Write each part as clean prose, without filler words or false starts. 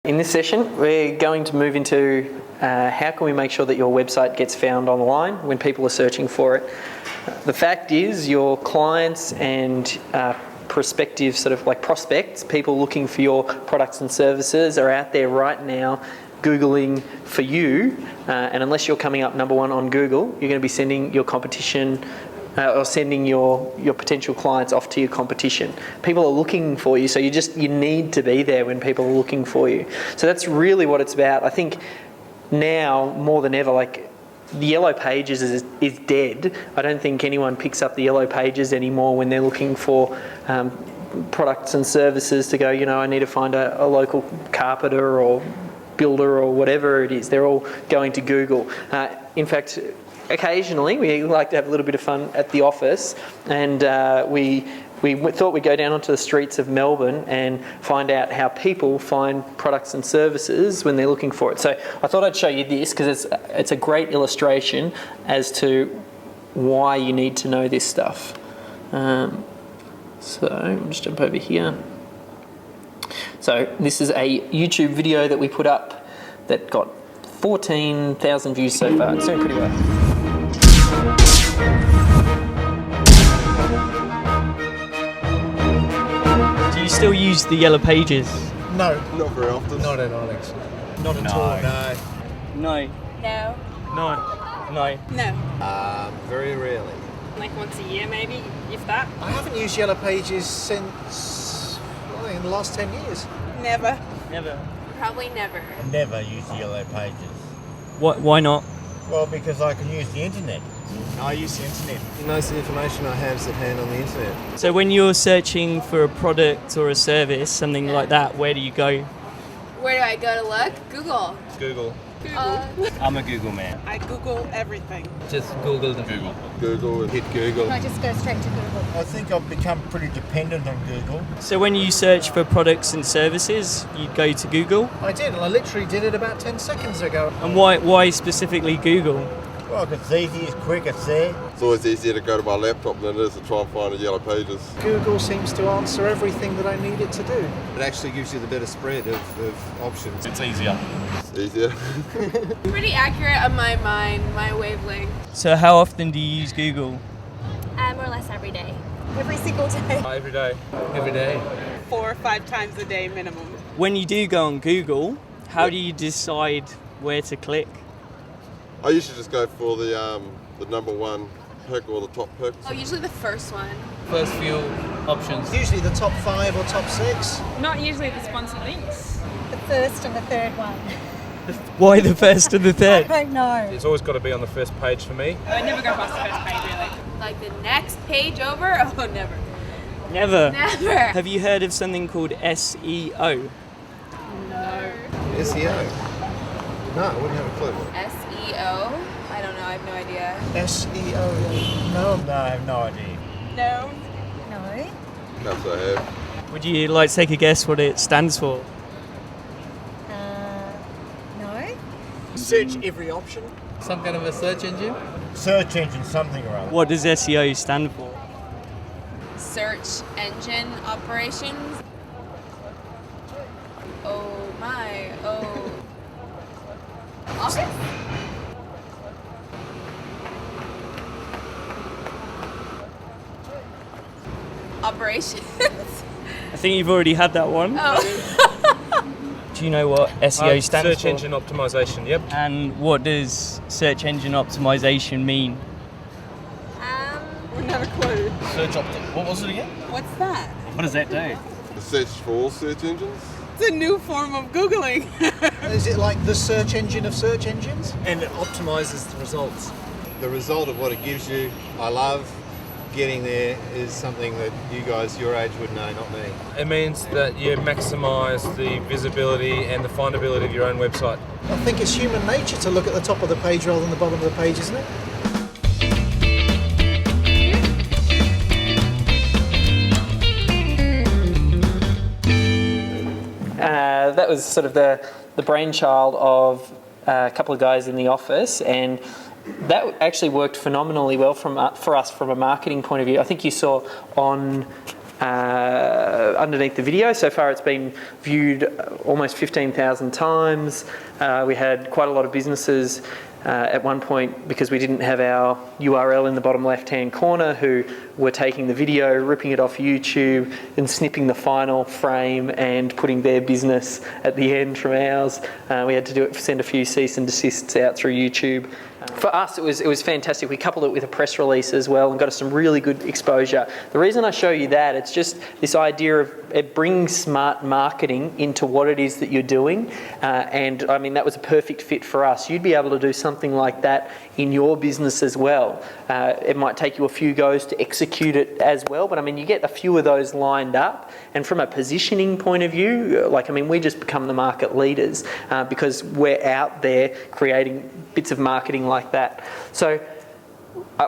In this session, we're going to move into how can we make sure that your website gets found online when people are searching for it. The fact is, your clients and prospective sort of like prospects, people looking for your products and services, are out there right now Googling for you, and unless you're coming up number one on Google, you're going to be sending your competition or sending your potential clients off to your competition. People are looking for you, so you need to be there when people are looking for you. So that's really what it's about. I think now more than ever, like, the Yellow Pages is dead. I don't think anyone picks up the Yellow Pages anymore when they're looking for products and services to go, I need to find a local carpenter or builder or whatever it is. They're all going to Google. In fact, occasionally we like to have a little bit of fun at the office, and we thought we'd go down onto the streets of Melbourne and find out how people find products and services when they're looking for it. So I thought I'd show you this because it's a great illustration as to why you need to know this stuff. So I'll just jump over here. So this is a YouTube video that we put up that got 14,000 views so far. It's doing pretty well. Do you still use the Yellow Pages? No. Not very often. Not at all, actually. Not at all, no. No. No. No. No. No. Very rarely. Like once a year maybe, if that. I haven't used Yellow Pages since, in the last 10 years. Never. Never. Probably never. Never use Yellow Pages. Why not? Well, because I can use the internet. I use the internet. Most of the information I have is at hand on the internet. So when you're searching for a product or a service, something like that, where do you go? Where do I go to look? Google. Google. I'm a Google man. I Google everything. Just Google the Google. Google and hit Google. I just go straight to Google. I think I've become pretty dependent on Google. So when you search for products and services, you go to Google? I did, and I literally did it about 10 seconds ago. And why specifically Google? Well, it's easy, it's quick, it's there. It's always easier to go to my laptop than it is to try and find a Yellow Pages. Google seems to answer everything that I need it to do. It actually gives you the better spread of options. It's easier. It's easier. Pretty accurate on my mind, my wavelength. So how often do you use Google? More or less every day. Every single day. Every day. Every day. 4 or 5 times a day minimum. When you do go on Google, how do you decide where to click? I usually just go for the number one pick or the top pick. Oh, usually the first one. First few options. Usually the top 5 or top 6. Not usually the sponsored links. The first and the third one. Why the first and the I third? don't know. It's always got to be on the first page for me. I never go past the first page really. Like the next page over? Oh, never. Never. Never. Have you heard of something called SEO? No. SEO? No, I wouldn't have a clue. SEO? I don't know, I have no idea. SEO? No. No, I have no idea. No. No. Perhaps I have. Would you like to take a guess what it stands for? No. Search every option. Some kind of a search engine. Search engine something or other. What does SEO stand for? Search engine operations. Oh my, oh. Office? Operations? I think you've already had that one. Oh. Do you know what SEO stands Search for? engine optimization, yep. And what does search engine optimization mean? Not a clue. What was it again? What's that? What does that do? The search for all search engines. It's a new form of Googling. Is it like the search engine of search engines? And it optimizes the results. The result of what it gives you, I love. Getting there is something that you guys your age would know, not me. It means that you maximise the visibility and the findability of your own website. I think it's human nature to look at the top of the page rather than the bottom of the page, isn't it? That was sort of the brainchild of a couple of guys in the office, and that actually worked phenomenally well for us from a marketing point of view. I think you saw on underneath the video. So far it's been viewed almost 15,000 times. We had quite a lot of businesses at one point, because we didn't have our URL in the bottom left-hand corner, who were taking the video, ripping it off YouTube and snipping the final frame and putting their business at the end from ours. We had to send a few cease and desists out through YouTube. For us, it was fantastic. We coupled it with a press release as well and got us some really good exposure. The reason I show you that, it's just this idea of it bringing smart marketing into what it is that you're doing. And I mean, that was a perfect fit for us. You'd be able to do something like that in your business as well. It might take you a few goes to execute it as well, but I mean, you get a few of those lined up. And from a positioning point of view, like, I mean, we just become the market leaders because we're out there creating bits of marketing like that. So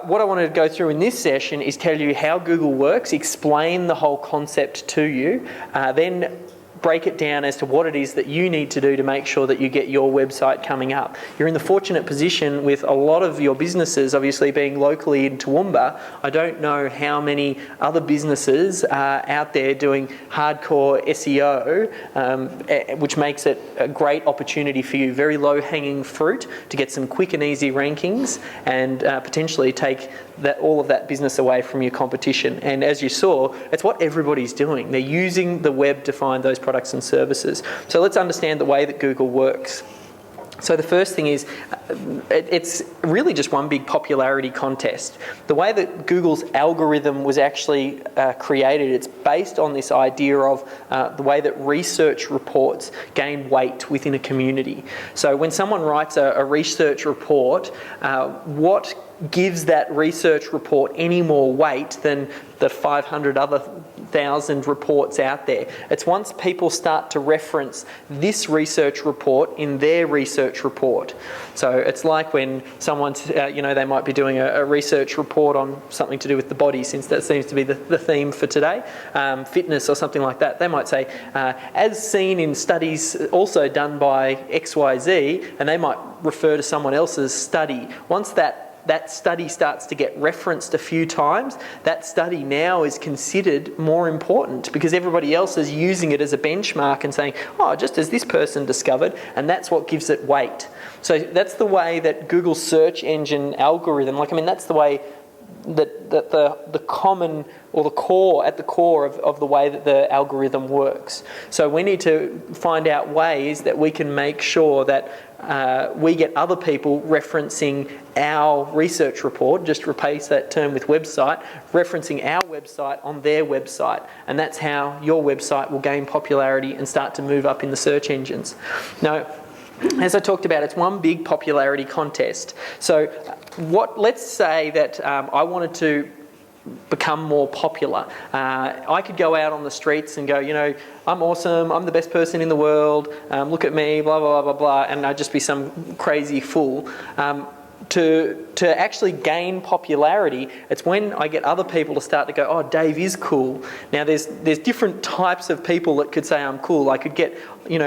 what I wanted to go through in this session is tell you how Google works, explain the whole concept to you, then break it down as to what it is that you need to do to make sure that you get your website coming up. You're in the fortunate position with a lot of your businesses obviously being locally in Toowoomba. I don't know how many other businesses are out there doing hardcore SEO, which makes it a great opportunity for you, very low-hanging fruit to get some quick and easy rankings and potentially take all of that business away from your competition. And as you saw, it's what everybody's doing. They're using the web to find those products and services. So let's understand the way that Google works. So the first thing is, it's really just one big popularity contest. The way that Google's algorithm was actually created, it's based on this idea of the way that research reports gain weight within a community. So when someone writes a research report, what gives that research report any more weight than the 500 other 1,000 reports out there? It's once people start to reference this research report in their research report. So it's like when someone's, they might be doing a research report on something to do with the body, since that seems to be the theme for today, fitness or something like that. They might say, as seen in studies also done by XYZ, and they might refer to someone else's study. Once that study starts to get referenced a few times, that study now is considered more important because everybody else is using it as a benchmark and saying, oh, just as this person discovered, and that's what gives it weight. So that's the way that Google search engine algorithm, that's the way that the common or the core, at the core of the way that the algorithm works. So we need to find out ways that we can make sure that we get other people referencing our research report, just replace that term with website, referencing our website on their website. And that's how your website will gain popularity and start to move up in the search engines. Now, as I talked about, it's one big popularity contest. So let's say that I wanted to become more popular. I could go out on the streets and go, I'm awesome, I'm the best person in the world, look at me, blah, blah, blah, blah, blah, and I'd just be some crazy fool. To actually gain popularity, it's when I get other people to start to go, oh, Dave is cool. Now there's different types of people that could say I'm cool. I could get,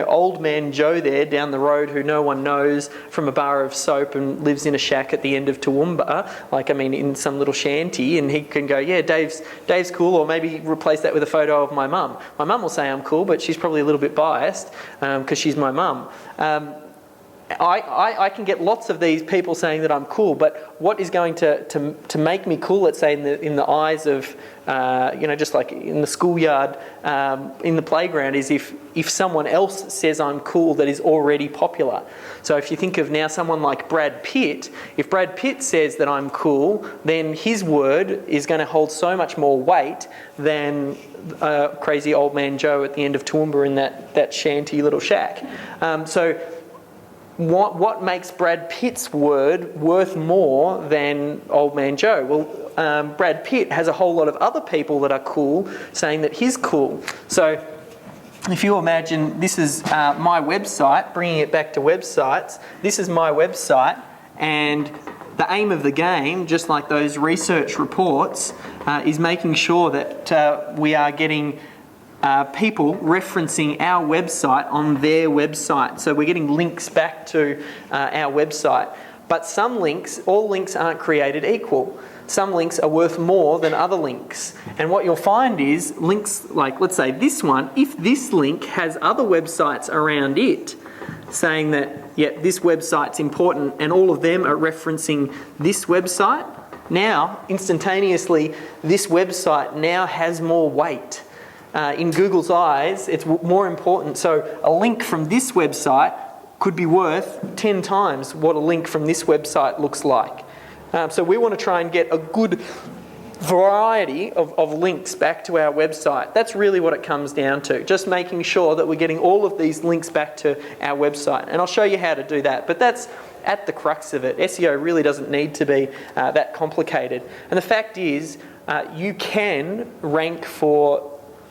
old man Joe there down the road who no one knows from a bar of soap and lives in a shack at the end of Toowoomba, in some little shanty, and he can go, yeah, Dave's cool, or maybe replace that with a photo of my mum. My mum will say I'm cool, but she's probably a little bit biased because she's my mum. I can get lots of these people saying that I'm cool, but what is going to make me cool, let's say in the eyes of, just like in the schoolyard, in the playground, is if someone else says I'm cool that is already popular. So if you think of now someone like Brad Pitt, if Brad Pitt says that I'm cool, then his word is going to hold so much more weight than crazy old man Joe at the end of Toowoomba in that shanty little shack. What makes Brad Pitt's word worth more than old man Joe? Well, Brad Pitt has a whole lot of other people that are cool saying that he's cool. So if you imagine this is my website, bringing it back to websites, this is my website, and the aim of the game, just like those research reports, is making sure that we are getting people referencing our website on their website. So we're getting links back to our website. But all links aren't created equal. Some links are worth more than other links. And what you'll find is links like, let's say this one, if this link has other websites around it saying that, yeah, this website's important and all of them are referencing this website, now, instantaneously, this website now has more weight. In Google's eyes, it's more important. So a link from this website could be worth 10 times what a link from this website looks like. So we want to try and get a good variety of links back to our website. That's really what it comes down to, just making sure that we're getting all of these links back to our website. And I'll show you how to do that, but that's at the crux of it. SEO really doesn't need to be that complicated. And the fact is, you can rank for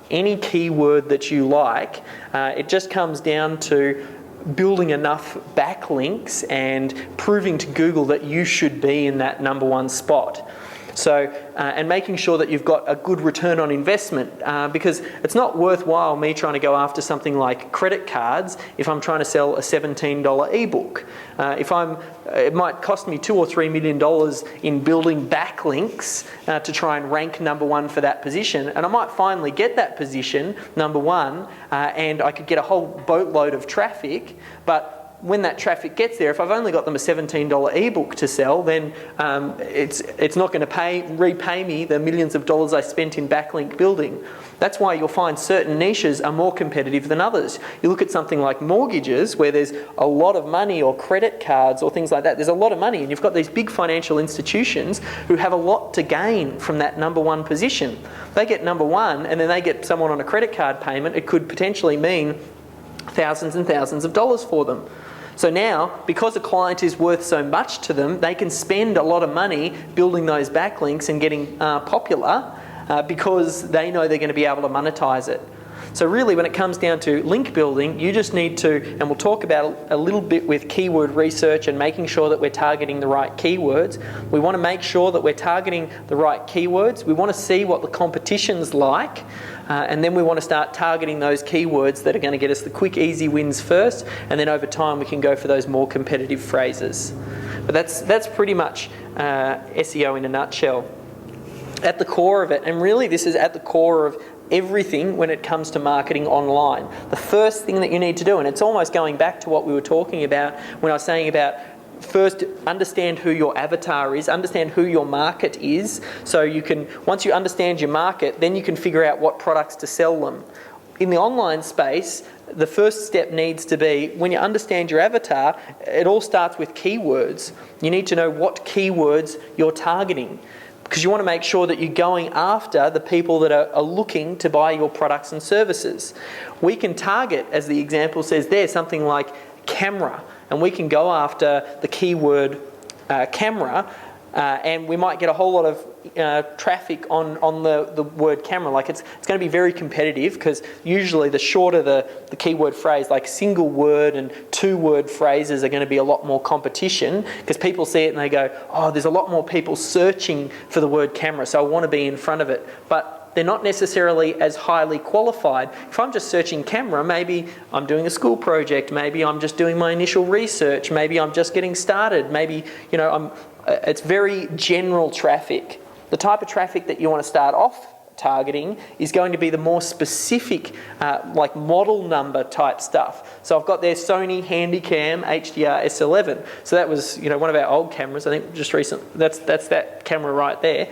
any keyword that you like. It just comes down to building enough backlinks and proving to Google that you should be in that number one spot. So, and making sure that you've got a good return on investment, because it's not worthwhile me trying to go after something like credit cards if I'm trying to sell a $17 ebook. It might cost me $2 or $3 million in building backlinks to try and rank number one for that position, and I might finally get that position, number one, and I could get a whole boatload of traffic, but when that traffic gets there, if I've only got them a $17 ebook to sell, then it's not going to repay me the millions of dollars I spent in backlink building. That's why you'll find certain niches are more competitive than others. You look at something like mortgages, where there's a lot of money, or credit cards or things like that. There's a lot of money, and you've got these big financial institutions who have a lot to gain from that number one position. They get number one, and then they get someone on a credit card payment. It could potentially mean thousands and thousands of dollars for them. So now, because a client is worth so much to them, they can spend a lot of money building those backlinks and getting popular because they know they're going to be able to monetize it. So really, when it comes down to link building, you just need to, and we'll talk about a little bit with keyword research and making sure that we're targeting the right keywords. We want to make sure that we're targeting the right keywords. We want to see what the competition's like. And then we want to start targeting those keywords that are going to get us the quick, easy wins first, and then over time we can go for those more competitive phrases. But that's pretty much SEO in a nutshell. At the core of it, and really this is at the core of everything when it comes to marketing online. The first thing that you need to do, and it's almost going back to what we were talking about when I was saying about first understand who your avatar is, understand who your market is, so you can, once you understand your market, then you can figure out what products to sell them. In the online space, the first step needs to be, when you understand your avatar, it all starts with keywords. You need to know what keywords you're targeting, because you want to make sure that you're going after the people that are looking to buy your products and services. We can target, as the example says there, something like camera, and we can go after the keyword camera, and we might get a whole lot of traffic on the word camera. Like it's going to be very competitive, because usually the shorter the keyword phrase, like single word and 2-word phrases, are going to be a lot more competition, because people see it and they go, oh, there's a lot more people searching for the word camera, so I want to be in front of it. But they're not necessarily as highly qualified. If I'm just searching camera, maybe I'm doing a school project, maybe I'm just doing my initial research, maybe I'm just getting started, maybe, it's very general traffic. The type of traffic that you want to start off targeting is going to be the more specific, like model number type stuff. So I've got there Sony Handycam HDR S11. So that was, one of our old cameras. I think just recent. That's that camera right there.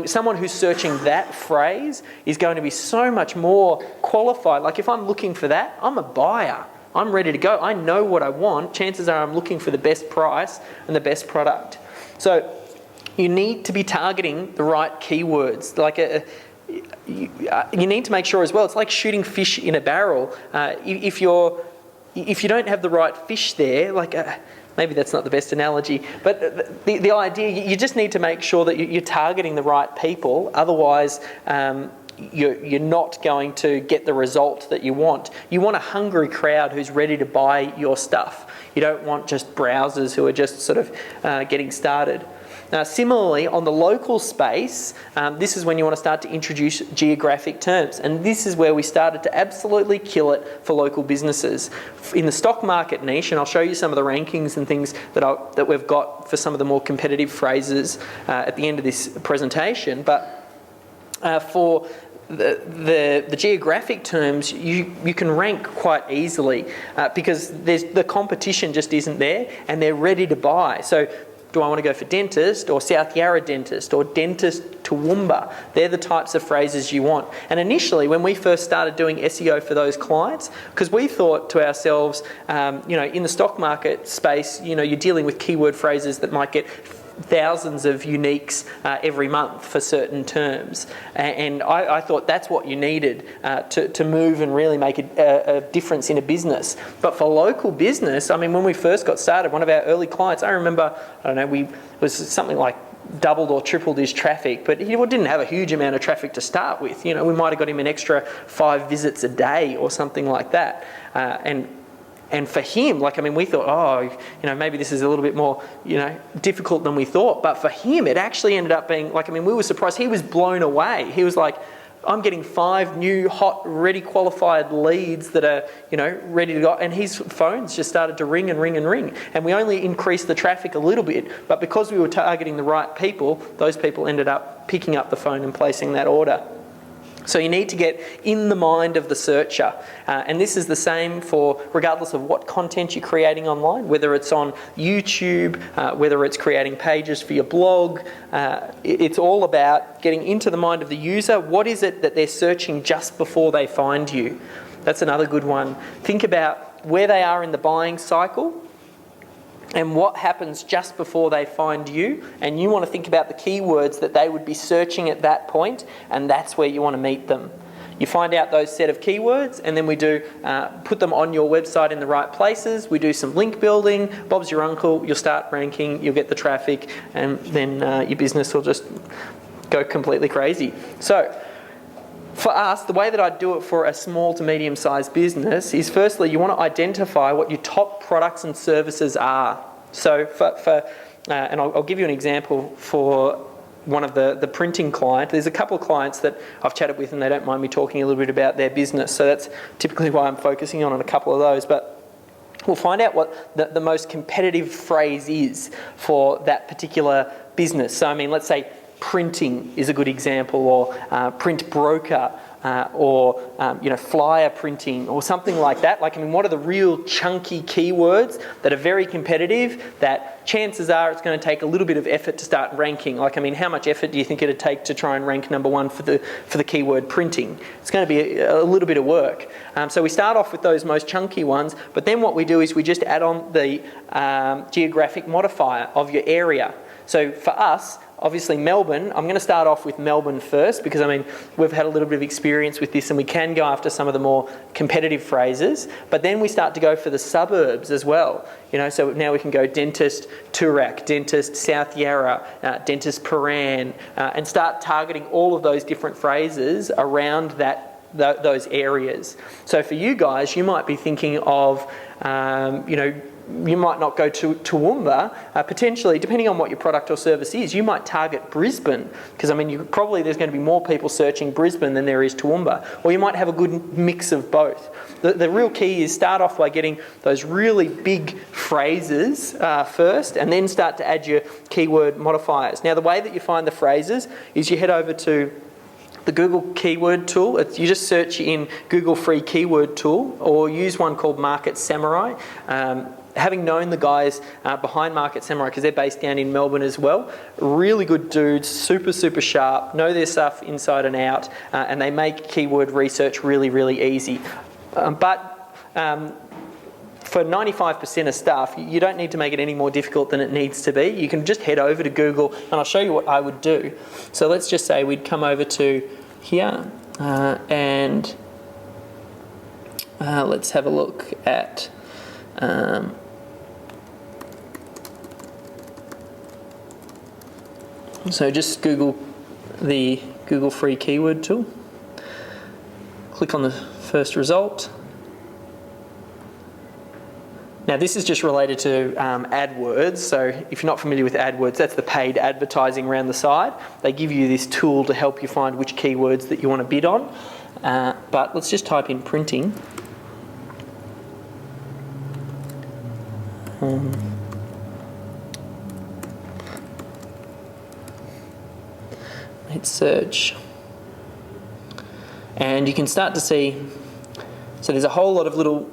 Someone who's searching that phrase is going to be so much more qualified. Like if I'm looking for that, I'm a buyer. I'm ready to go. I know what I want. Chances are I'm looking for the best price and the best product. So you need to be targeting the right keywords. You need to make sure as well. It's like shooting fish in a barrel. If you don't have the right fish there, maybe that's not the best analogy, but the idea, you just need to make sure that you're targeting the right people. Otherwise, you're not going to get the result that you want. You want a hungry crowd who's ready to buy your stuff. You don't want just browsers who are just sort of getting started. Now, similarly, on the local space, this is when you want to start to introduce geographic terms. And this is where we started to absolutely kill it for local businesses. In the stock market niche, and I'll show you some of the rankings and things that we've got for some of the more competitive phrases at the end of this presentation, but for the geographic terms, you can rank quite easily because the competition just isn't there and they're ready to buy. So do I want to go for dentist or South Yarra dentist or dentist Toowoomba? They're the types of phrases you want. And initially, when we first started doing SEO for those clients, because we thought to ourselves, in the stock market space, you're dealing with keyword phrases that might get thousands of uniques every month for certain terms, and I thought that's what you needed to move and really make a difference in a business. But for local business, I mean, when we first got started, one of our early clients, I remember, was something like doubled or tripled his traffic, but he didn't have a huge amount of traffic to start with. We might have got him an extra 5 visits a day or something like that, and for him, we thought, maybe this is a little bit more, difficult than we thought. But for him, it actually ended up being, we were surprised. He was blown away. He was like, I'm getting 5 new, hot, ready, qualified leads that are, ready to go. And his phones just started to ring and ring and ring. And we only increased the traffic a little bit. But because we were targeting the right people, those people ended up picking up the phone and placing that order. So you need to get in the mind of the searcher. And this is the same for regardless of what content you're creating online, whether it's on YouTube, whether it's creating pages for your blog. It's all about getting into the mind of the user. What is it that they're searching just before they find you? That's another good one. Think about where they are in the buying cycle and what happens just before they find you, and you want to think about the keywords that they would be searching at that point, and that's where you want to meet them. You find out those set of keywords, and then we do put them on your website in the right places. We do some link building. Bob's your uncle. You'll start ranking. You'll get the traffic, and then your business will just go completely crazy. So for us, the way that I do it for a small to medium-sized business is, firstly, you want to identify what your top products and services are. So and I'll give you an example for one of the printing client. There's a couple of clients that I've chatted with and they don't mind me talking a little bit about their business. So that's typically why I'm focusing on a couple of those. But we'll find out what the most competitive phrase is for that particular business. So, let's say printing is a good example, or print broker, or flyer printing, or something like that. What are the real chunky keywords that are very competitive, that chances are it's going to take a little bit of effort to start ranking? How much effort do you think it'd take to try and rank number 1 for the keyword printing? It's going to be a little bit of work. So we start off with those most chunky ones, but then what we do is we just add on the geographic modifier of your area. So for us, obviously Melbourne, I'm going to start off with Melbourne first because, we've had a little bit of experience with this and we can go after some of the more competitive phrases, but then we start to go for the suburbs as well. So now we can go dentist Toorak, dentist South Yarra, dentist Paran, and start targeting all of those different phrases around those areas. So for you guys, you might be thinking of, you might not go to Toowoomba, potentially, depending on what your product or service is, you might target Brisbane, because there's going to be more people searching Brisbane than there is Toowoomba, or you might have a good mix of both. The real key is start off by getting those really big phrases first, and then start to add your keyword modifiers. Now, the way that you find the phrases is you head over to the Google keyword tool. You just search in Google free keyword tool, or use one called Market Samurai. Having known the guys behind Market Samurai, because they're based down in Melbourne as well, really good dudes, super, super sharp, know their stuff inside and out, and they make keyword research really, really easy. But for 95% of stuff, you don't need to make it any more difficult than it needs to be. You can just head over to Google, and I'll show you what I would do. So let's just say we'd come over to here, and let's have a look at so just Google the Google free keyword tool, click on the first result, Now this is just related to AdWords, so if you're not familiar with AdWords, that's the paid advertising around the side. They give you this tool to help you find which keywords that you want to bid on. But let's just type in printing. Hit search. And you can start to see, so there's a whole lot of little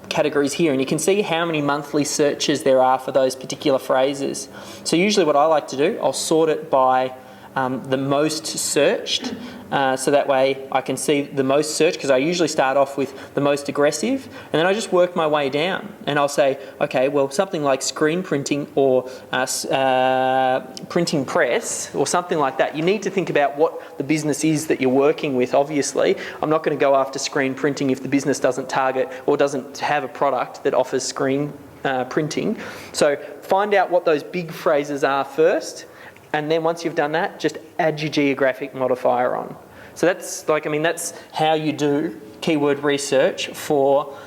categories here, and you can see how many monthly searches there are for those particular phrases. So usually what I like to do, I'll sort it by the most searched, so that way I can see the most searched, because I usually start off with the most aggressive, and then I just work my way down, and I'll say, okay, well, something like screen printing or printing press or something like that. You need to think about what the business is that you're working with, obviously. I'm not going to go after screen printing if the business doesn't target or doesn't have a product that offers screen printing. So find out what those big phrases are first, and then once you've done that, just add your geographic modifier on. So that's how you do keyword research for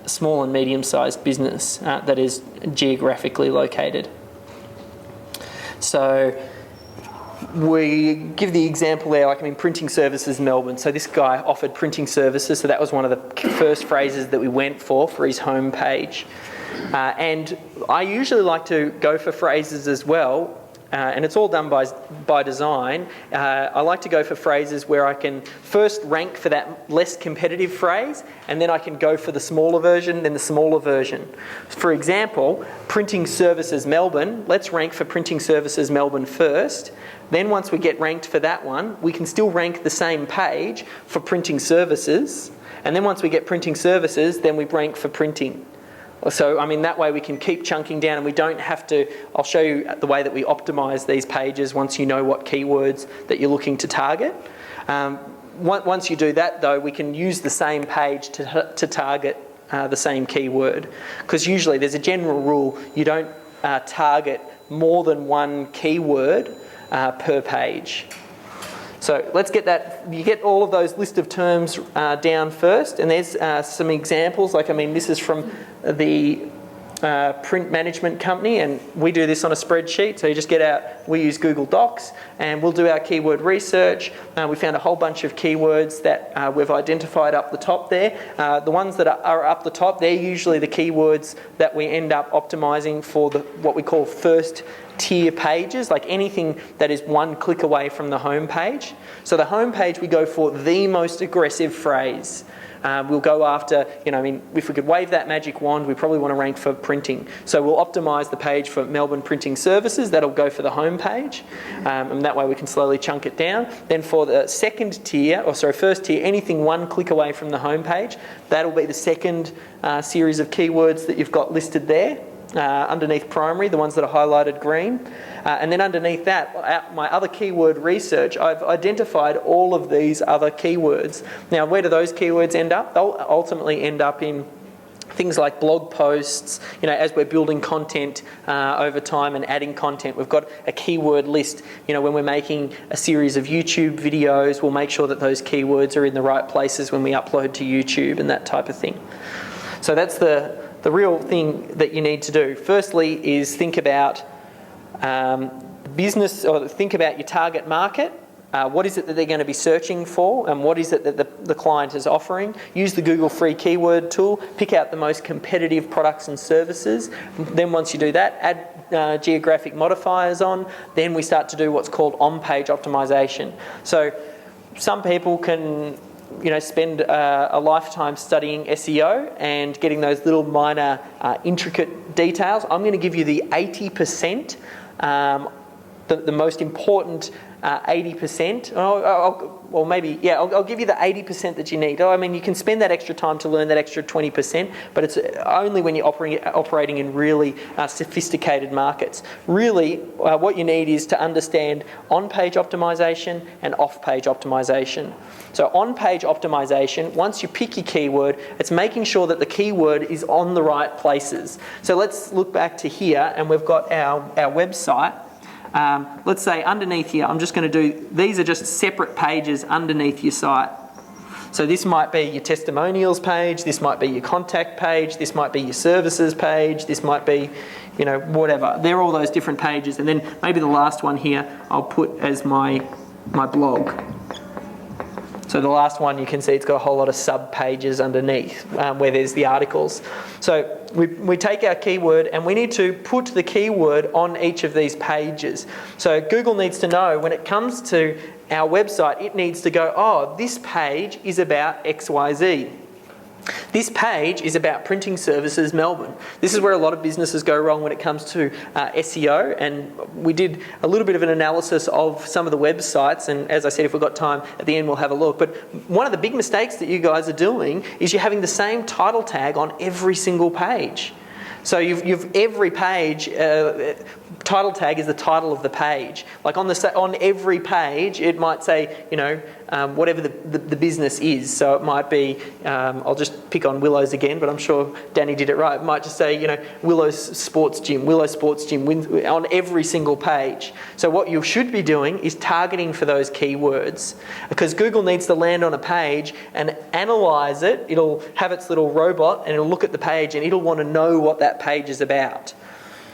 small and medium-sized business that is geographically located. So we give the example there, printing services Melbourne. So this guy offered printing services, so that was one of the first phrases that we went for his home page. And I usually like to go for phrases as well, and it's all done by design. I like to go for phrases where I can first rank for that less competitive phrase, and then I can go for the smaller version, then the smaller version. For example, printing services Melbourne, let's rank for printing services Melbourne first. Then once we get ranked for that one, we can still rank the same page for printing services. And then once we get printing services, then we rank for printing. So, that way we can keep chunking down, and we don't have to. I'll show you the way that we optimise these pages once you know what keywords that you're looking to target. Once you do that, though, we can use the same page to target the same keyword. Because usually there's a general rule, you don't target more than one keyword per page. So let's get that. You get all of those list of terms down first, and there's some examples. This is from the print management company, and we do this on a spreadsheet. So you just get out. We use Google Docs, and we'll do our keyword research. We found a whole bunch of keywords that we've identified up the top there. The ones that are up the top, they're usually the keywords that we end up optimising for what we call first tier pages, like anything that is one click away from the home page. So the home page, we go for the most aggressive phrase. We'll go after, if we could wave that magic wand, we probably want to rank for printing. So we'll optimise the page for Melbourne printing services. That'll go for the home page, and that way we can slowly chunk it down. Then for the first tier, anything one click away from the home page, that'll be the second series of keywords that you've got listed there. Underneath primary, the ones that are highlighted green. And then underneath that, my other keyword research, I've identified all of these other keywords. Now, where do those keywords end up? They'll ultimately end up in things like blog posts. As we're building content over time and adding content, we've got a keyword list. When we're making a series of YouTube videos, we'll make sure that those keywords are in the right places when we upload to YouTube and that type of thing. So that's the real thing that you need to do. Firstly is think about business, or think about your target market. What is it that they're going to be searching for, and what is it that the client is offering? Use the Google free keyword tool. Pick out the most competitive products and services. Then once you do that, add geographic modifiers on. Then we start to do what's called on-page optimization. So some people can spend a lifetime studying SEO and getting those little minor intricate details. I'm going to give you the 80%, the most important 80%. I'll give you the 80% that you need. You can spend that extra time to learn that extra 20%, but it's only when you're operating in really sophisticated markets. Really, what you need is to understand on-page optimization and off-page optimization. So on-page optimization, once you pick your keyword, it's making sure that the keyword is on the right places. So let's look back to here, and we've got our website. Let's say underneath here, I'm just going to do, these are just separate pages underneath your site. So this might be your testimonials page, this might be your contact page, this might be your services page, this might be, you know, whatever. They're all those different pages. And then maybe the last one here I'll put as my blog. So the last one, you can see it's got a whole lot of sub-pages underneath where there's the articles. So we take our keyword and we need to put the keyword on each of these pages. So Google needs to know when it comes to our website, it needs to go, oh, this page is about XYZ. This page is about printing services Melbourne. This is where a lot of businesses go wrong when it comes to SEO, and we did a little bit of an analysis of some of the websites, and as I said, if we've got time at the end we'll have a look. But one of the big mistakes that you guys are doing is you're having the same title tag on every single page. So you've every page, title tag is the title of the page. Like on every page, it might say, you know, whatever the business is. So it might be, I'll just pick on Willow's again, but I'm sure Danny did it right. It might just say, you know, Willow's Sports Gym, Willow Sports Gym on every single page. So what you should be doing is targeting for those keywords, because Google needs to land on a page and analyze it. It'll have its little robot and it'll look at the page and it'll want to know what that page is about.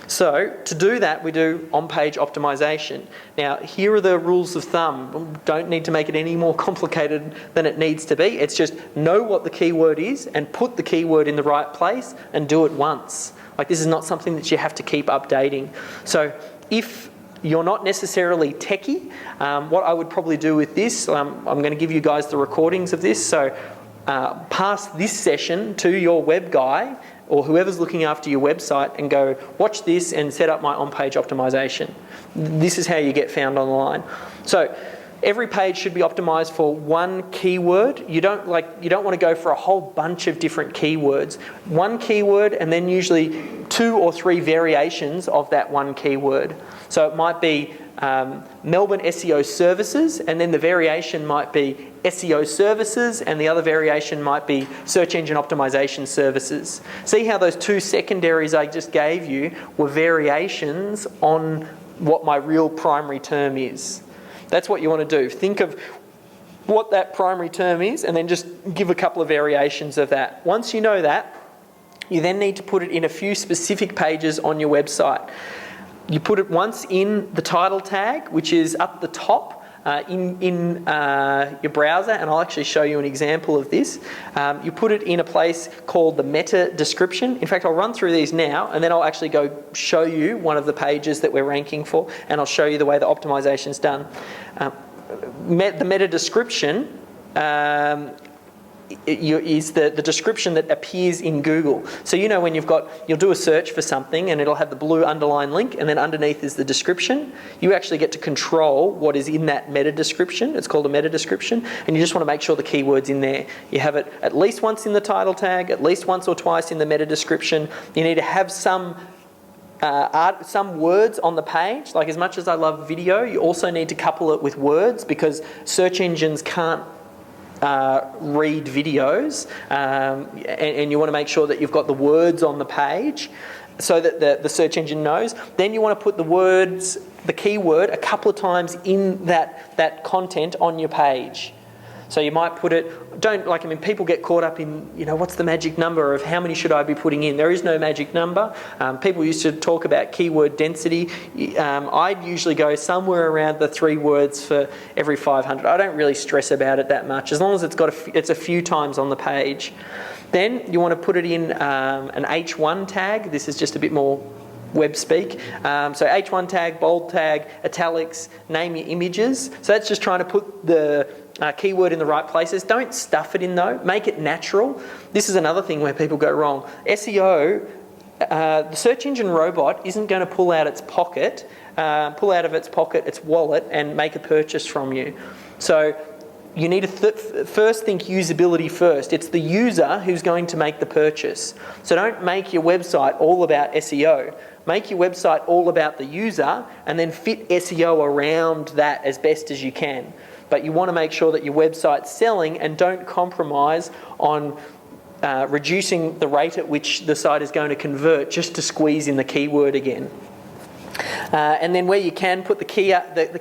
So to do that, we do on-page optimization. Now, here are the rules of thumb. Don't need to make it any more complicated than it needs to be. It's just know what the keyword is and put the keyword in the right place and do it once. Like, this is not something that you have to keep updating. So if you're not necessarily techie, what I would probably do with this, I'm going to give you guys the recordings of this. So pass this session to your web guy or whoever's looking after your website and go, watch this and set up my on-page optimization. This is how you get found online. So every page should be optimized for one keyword. You don't want to go for a whole bunch of different keywords. One keyword and then usually 2 or 3 variations of that one keyword. So it might be Melbourne SEO services, and then the variation might be SEO services, and the other variation might be search engine optimization services. See how those 2 secondaries I just gave you were variations on what my real primary term is. That's what you want to do. Think of what that primary term is and then just give a couple of variations of that. Once you know that, you then need to put it in a few specific pages on your website. You put it once in the title tag, which is up the top in your browser, and I'll actually show you an example of this. You put it in a place called the meta description. In fact, I'll run through these now, and then I'll actually go show you one of the pages that we're ranking for, and I'll show you the way the optimization's done. The meta description is the description that appears in Google. So you know when you'll do a search for something and it'll have the blue underline link and then underneath is the description. You actually get to control what is in that meta description. It's called a meta description, and you just want to make sure the keyword's in there. You have it at least once in the title tag, at least once or twice in the meta description. You need to have some words on the page. Like, as much as I love video, you also need to couple it with words, because search engines can't read videos, and you want to make sure that you've got the words on the page so that the search engine knows. Then you want to put the keyword a couple of times in that content on your page. So you might put it, people get caught up in, what's the magic number of how many should I be putting in? There is no magic number. People used to talk about keyword density. I'd usually go somewhere around the 3 words for every 500. I don't really stress about it that much, as long as it's a few times on the page. Then you want to put it in an H1 tag. This is just a bit more web speak. So H1 tag, bold tag, italics, name your images. So that's just trying to put the keyword in the right places. Don't stuff it in though. Make it natural. This is another thing where people go wrong. SEO, the search engine robot isn't going to pull out of its pocket its wallet and make a purchase from you. So you need to first think usability first. It's the user who's going to make the purchase. So don't make your website all about SEO. Make your website all about the user and then fit SEO around that as best as you can. But you want to make sure that your website's selling, and don't compromise on reducing the rate at which the site is going to convert just to squeeze in the keyword again. And then where you can, put the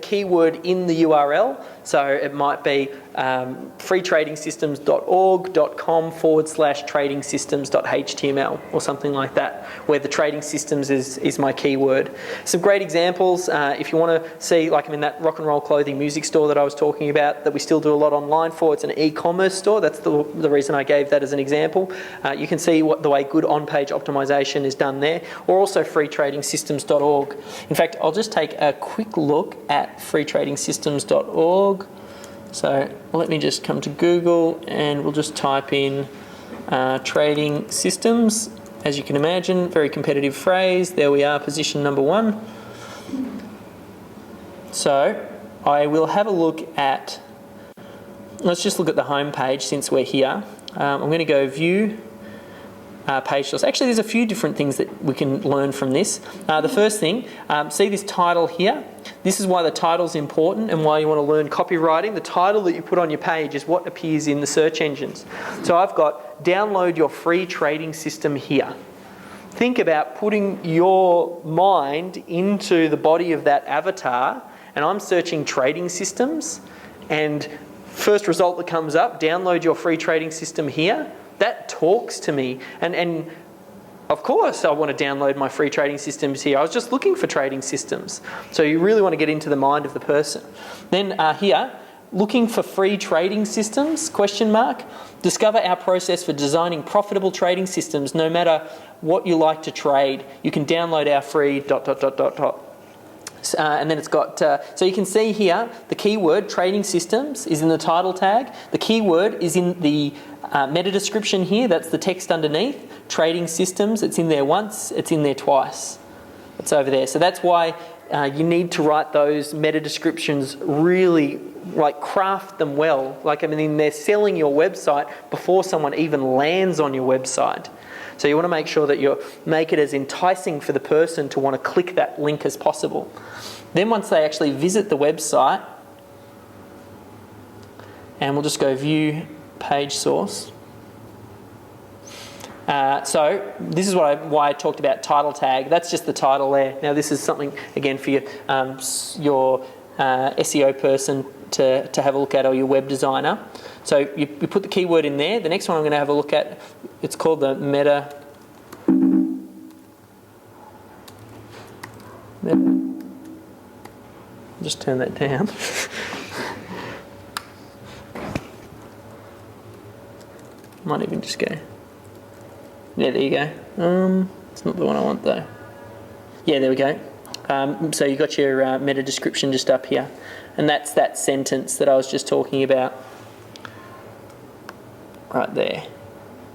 keyword in the URL. So it might be freetradingsystems.org.com/tradingsystems.html or something like that, where the trading systems is my keyword. Some great examples, if you want to see, like I'm in that rock and roll clothing music store that I was talking about, that we still do a lot online for. It's an e-commerce store. That's the reason I gave that as an example. You can see the way good on-page optimization is done there, or also freetradingsystems.org. In fact, I'll just take a quick look at freetradingsystems.org. So let me just come to Google and we'll just type in trading systems. As you can imagine, very competitive phrase. There we are, position number 1. So I will have a look at, let's just look at the home page since we're here. I'm going to go view page source. Actually, there's a few different things that we can learn from this. The first thing, see this title here? This is why the title's important and why you want to learn copywriting. The title that you put on your page is what appears in the search engines. So I've got download your free trading system here. Think about putting your mind into the body of that avatar, and I'm searching trading systems, and first result that comes up, download your free trading system here. That talks to me, and of course I want to download my free trading systems here. I was just looking for trading systems. So you really want to get into the mind of the person. Then here, looking for free trading systems, ? Discover our process for designing profitable trading systems no matter what you like to trade. You can download our free ... And then it's got, so you can see here, the keyword trading systems is in the title tag. The keyword is in the meta description here. That's the text underneath. Trading systems, it's in there once, it's in there twice. It's over there. So that's why you need to write those meta descriptions really, like craft them well. Like, I mean, they're selling your website before someone even lands on your website. So you want to make sure that you make it as enticing for the person to want to click that link as possible. Then once they actually visit the website, and we'll just go view page source. So this is why I talked about title tag. That's just the title there. Now this is something, again, for your SEO person to have a look at, or your web designer. So you put the keyword in there. The next one I'm going to have a look at, it's called the meta. Just turn that down. Might even just go. Yeah, there you go. It's not the one I want though. Yeah, there we go. So you got your meta description just up here, and that's that sentence that I was just talking about right there.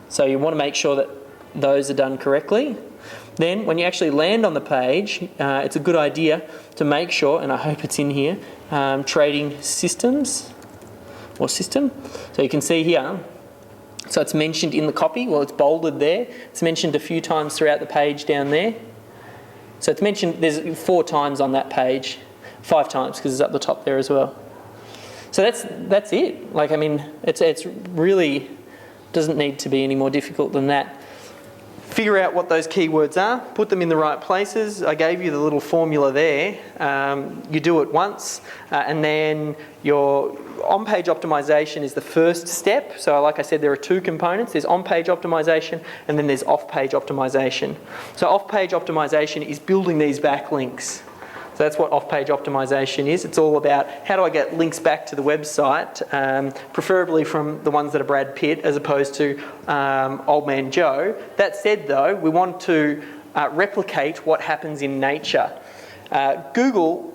So you want to make sure that those are done correctly. Then when you actually land on the page, it's a good idea to make sure, and I hope it's in here, trading systems or system. So you can see here, so it's mentioned in the copy. Well, it's bolded there. It's mentioned a few times throughout the page down there. So it's mentioned, there's 4 times on that page, 5 times because it's up the top there as well. So that's it. Like, I mean, it's really doesn't need to be any more difficult than that. Figure out what those keywords are, put them in the right places. I gave you the little formula there. You do it once, and then your on-page optimization is the first step. So like I said, there are 2 components. There's on-page optimization, and then there's off-page optimization. So off-page optimization is building these backlinks. So that's what off-page optimization is. It's all about how do I get links back to the website, preferably from the ones that are Brad Pitt as opposed to Old Man Joe. That said though, we want to replicate what happens in nature. Google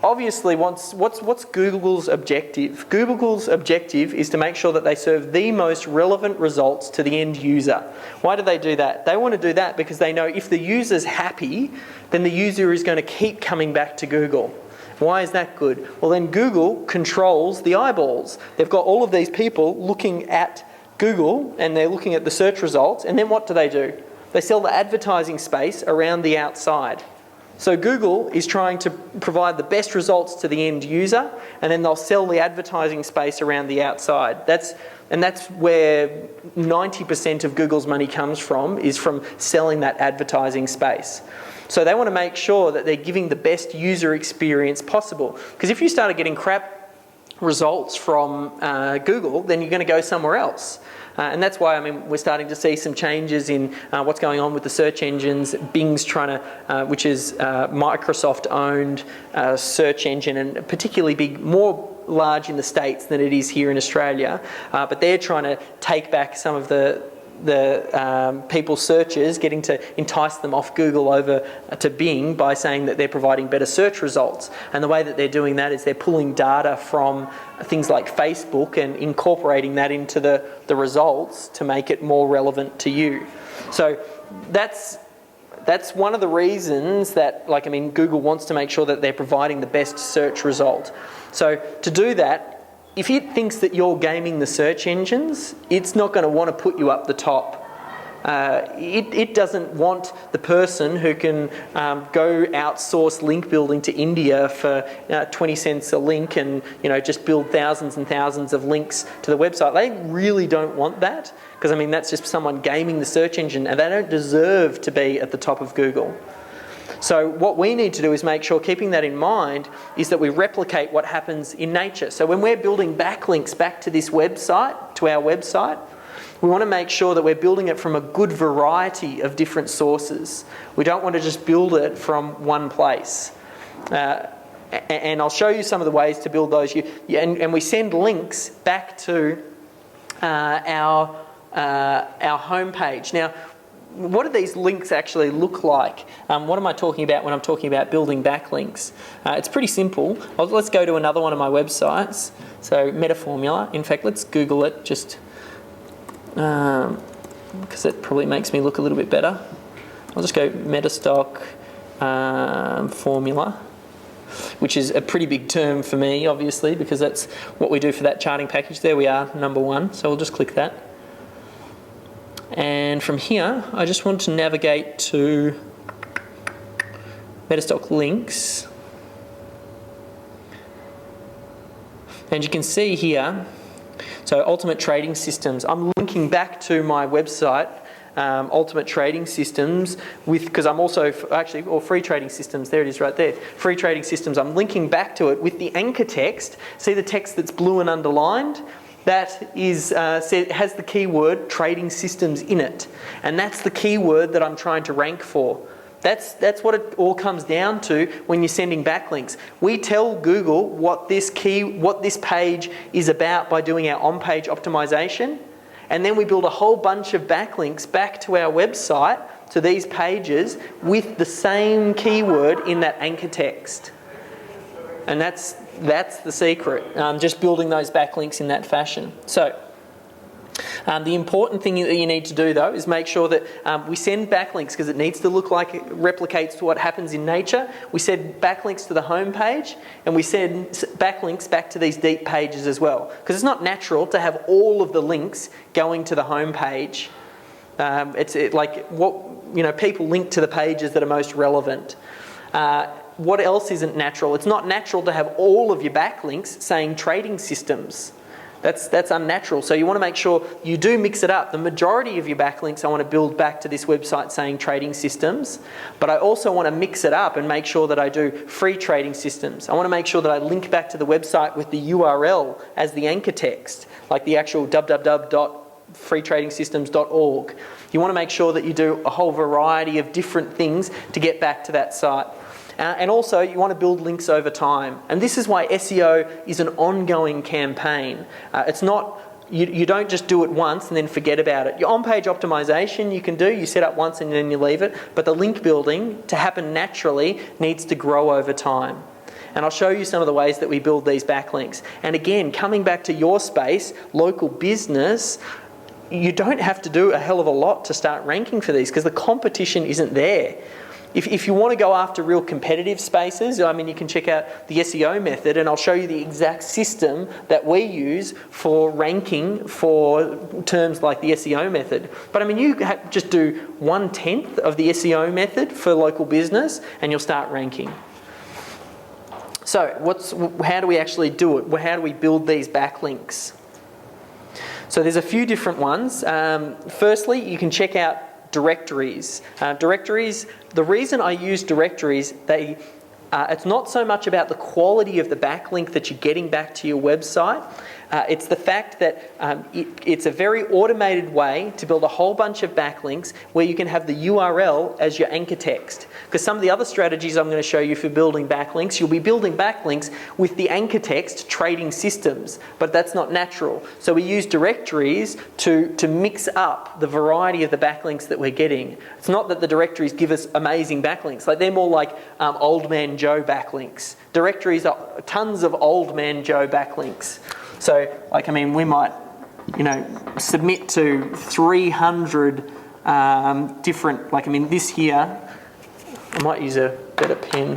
obviously wants, what's Google's objective? Google's objective is to make sure that they serve the most relevant results to the end user. Why do they do that? They want to do that because they know if the user's happy, then the user is going to keep coming back to Google. Why is that good? Well, then Google controls the eyeballs. They've got all of these people looking at Google and they're looking at the search results, and then what do? They sell the advertising space around the outside. So Google is trying to provide the best results to the end user, and then they'll sell the advertising space around the outside. That's where 90% of Google's money comes from, is from selling that advertising space. So they want to make sure that they're giving the best user experience possible. Because if you started getting crap results from Google, then you're going to go somewhere else. And that's why, I mean, we're starting to see some changes in what's going on with the search engines. Bing's trying to, which is Microsoft-owned search engine, and particularly big, more large in the States than it is here in Australia. But they're trying to take back some of the people's searches, getting to entice them off Google over to Bing by saying that they're providing better search results. And the way that they're doing that is they're pulling data from things like Facebook and incorporating that into the results to make it more relevant to you. So that's one of the reasons that, like, I mean, Google wants to make sure that they're providing the best search result. So to do that, if it thinks that you're gaming the search engines, it's not going to want to put you up the top. It doesn't want the person who can go outsource link building to India for 20 cents a link and just build thousands and thousands of links to the website. They really don't want that, because I mean that's just someone gaming the search engine, and they don't deserve to be at the top of Google. So what we need to do is make sure, keeping that in mind, is that we replicate what happens in nature. So when we're building backlinks back to this website, to our website, we want to make sure that we're building it from a good variety of different sources. We don't want to just build it from one place. And I'll show you some of the ways to build those. And we send links back to our homepage. Now, what do these links actually look like? What am I talking about when I'm talking about building backlinks? It's pretty simple. Let's go to another one of my websites. So Metaformula. In fact, let's Google it just because it probably makes me look a little bit better. I'll just go Metastock formula, which is a pretty big term for me, obviously, because that's what we do for that charting package. There we are, number one. So we'll just click that. And from here, I just want to navigate to Metastock links. And you can see here, so Ultimate Trading Systems. I'm linking back to my website, Ultimate Trading Systems, because I'm also, or Free Trading Systems, there it is right there. Free Trading Systems, I'm linking back to it with the anchor text. See the text that's blue and underlined? That is, has the keyword trading systems in it. And that's the keyword that I'm trying to rank for. That's what it all comes down to when you're sending backlinks. We tell Google what this page is about by doing our on-page optimization. And then we build a whole bunch of backlinks back to our website, to these pages, with the same keyword in that anchor text. And that's the secret, just building those backlinks in that fashion. So the important thing that you need to do, though, is make sure that we send backlinks, because it needs to look like it replicates to what happens in nature. We send backlinks to the home page, and we send backlinks back to these deep pages as well, because it's not natural to have all of the links going to the home page. People link to the pages that are most relevant. What else isn't natural? It's not natural to have all of your backlinks saying trading systems. That's unnatural. So you want to make sure you do mix it up. The majority of your backlinks I want to build back to this website saying trading systems, but I also want to mix it up and make sure that I do free trading systems. I want to make sure that I link back to the website with the URL as the anchor text, like the actual www.freetradingsystems.org. You want to make sure that you do a whole variety of different things to get back to that site. And also, you want to build links over time. And this is why SEO is an ongoing campaign. It's not, you don't just do it once and then forget about it. Your on-page optimization you can do, you set up once and then you leave it. But the link building, to happen naturally, needs to grow over time. And I'll show you some of the ways that we build these backlinks. And again, coming back to your space, local business, you don't have to do a hell of a lot to start ranking for these, because the competition isn't there. If you want to go after real competitive spaces, I mean, you can check out the SEO method, and I'll show you the exact system that we use for ranking for terms like the SEO method. But I mean, you just do 1/10 of the SEO method for local business and you'll start ranking. So how do we actually do it? How do we build these backlinks? So there's a few different ones. Firstly, you can check out directories. Directories, the reason I use directories, It's not so much about the quality of the backlink that you're getting back to your website. It's the fact that it's a very automated way to build a whole bunch of backlinks where you can have the URL as your anchor text. Because some of the other strategies I'm going to show you for building backlinks, you'll be building backlinks with the anchor text trading systems, but that's not natural. So we use directories to mix up the variety of the backlinks that we're getting. It's not that the directories give us amazing backlinks. Like they're more like Old Man Joe backlinks. Directories are tons of Old Man Joe backlinks. So, like, I mean, we might, submit to 300 different, like, I mean, this here, I might use a better pen.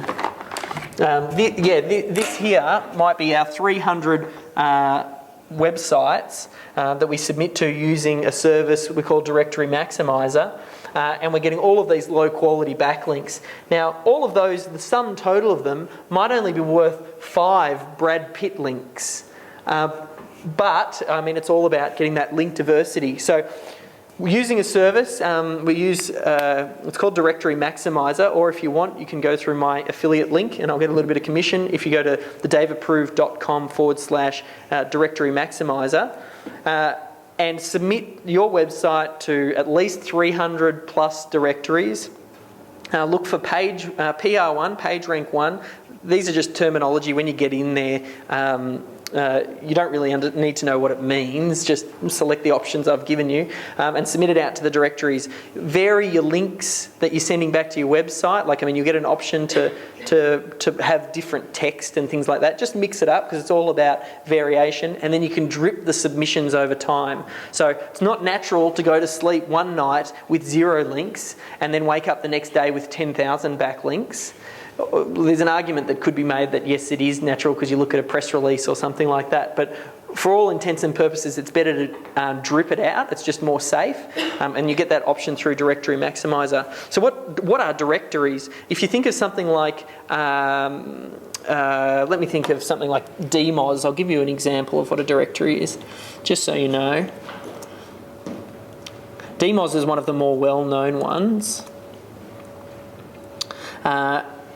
This here might be our 300 websites that we submit to using a service we call Directory Maximizer. And we're getting all of these low quality backlinks. Now, all of those, the sum total of them, might only be worth 5 Brad Pitt links. But, I mean, it's all about getting that link diversity. So, using a service, we use, it's called Directory Maximizer, or if you want, you can go through my affiliate link and I'll get a little bit of commission if you go to thedaveapproved.com/Directory Maximizer. And submit your website to at least 300 plus directories. Look for page PR1, page rank 1. These are just terminology when you get in there. You don't really need to know what it means. Just select the options I've given you and submit it out to the directories. Vary your links that you're sending back to your website. Like, I mean, you get an option to have different text and things like that. Just mix it up because it's all about variation, and then you can drip the submissions over time. So it's not natural to go to sleep one night with 0 links and then wake up the next day with 10,000 backlinks. There's an argument that could be made that yes, it is natural because you look at a press release or something like that, but for all intents and purposes, it's better to drip it out. It's just more safe, and you get that option through Directory Maximizer. So what are directories? If you think of something like, let me think of something like DMOZ. I'll give you an example of what a directory is, just so you know. DMOZ is one of the more well-known ones.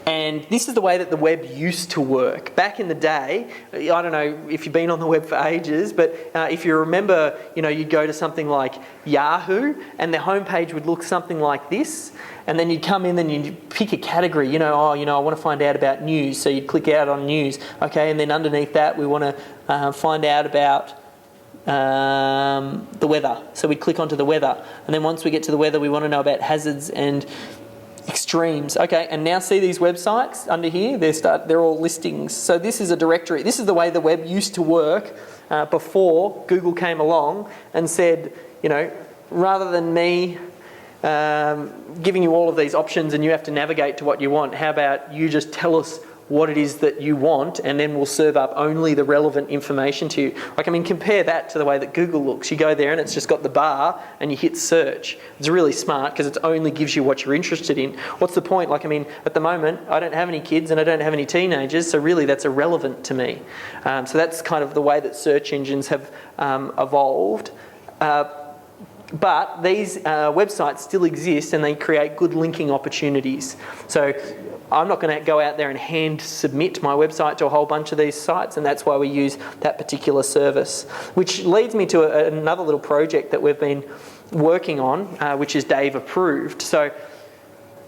And this is the way that the web used to work. Back in the day, I don't know if you've been on the web for ages, but if you remember, you'd go to something like Yahoo and the homepage would look something like this. And then you'd come in and you'd pick a category, I want to find out about news. So you'd click out on news. Okay, and then underneath that, we want to find out about the weather. So we'd click onto the weather. And then once we get to the weather, we want to know about hazards and extremes. Okay, and now see these websites under here? They're all listings. So this is a directory. This is the way the web used to work before Google came along and said, rather than me giving you all of these options and you have to navigate to what you want, how about you just tell us what it is that you want, and then we'll serve up only the relevant information to you. Like, I mean, compare that to the way that Google looks. You go there and it's just got the bar and you hit search. It's really smart because it only gives you what you're interested in. What's the point? Like, I mean, at the moment, I don't have any kids and I don't have any teenagers, so really that's irrelevant to me. So that's kind of the way that search engines have evolved. But these websites still exist and they create good linking opportunities. So I'm not going to go out there and hand submit my website to a whole bunch of these sites, and that's why we use that particular service. Which leads me to another little project that we've been working on, which is Dave Approved. So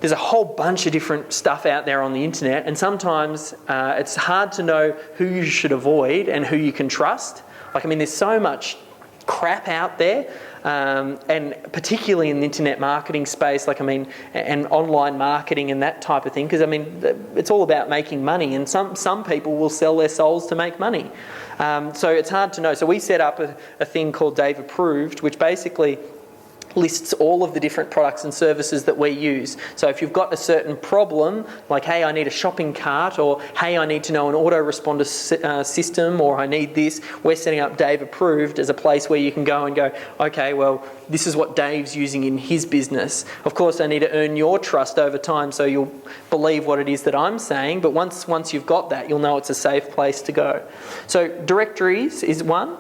there's a whole bunch of different stuff out there on the internet, and sometimes it's hard to know who you should avoid and who you can trust. Like, I mean, there's so much crap out there. And particularly in the internet marketing space, like, I mean, and online marketing and that type of thing, because, I mean, it's all about making money, and some people will sell their souls to make money. So it's hard to know. So we set up a thing called Dave Approved, which basically lists all of the different products and services that we use. So if you've got a certain problem, like, hey, I need a shopping cart, or hey, I need to know an autoresponder system, or I need this, we're setting up Dave Approved as a place where you can go and go, okay, well, this is what Dave's using in his business. Of course, I need to earn your trust over time so you'll believe what it is that I'm saying, but once you've got that, you'll know it's a safe place to go. So directories is one.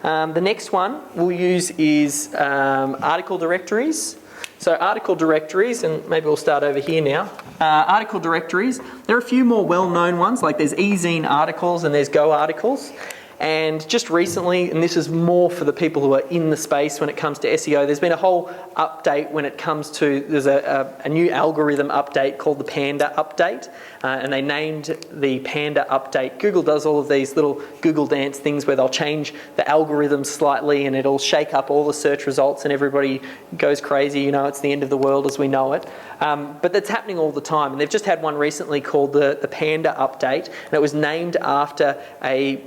The next one we'll use is article directories. So article directories, and maybe we'll start over here now. Article directories, there are a few more well-known ones, like there's eZine articles and there's Go articles. And just recently, and this is more for the people who are in the space when it comes to SEO, there's been a whole update when it comes to, there's a new algorithm update called the Panda update, and they named the Panda update. Google does all of these little Google dance things where they'll change the algorithm slightly and it'll shake up all the search results and everybody goes crazy, you know, it's the end of the world as we know it. But that's happening all the time, and they've just had one recently called the Panda update, and it was named after a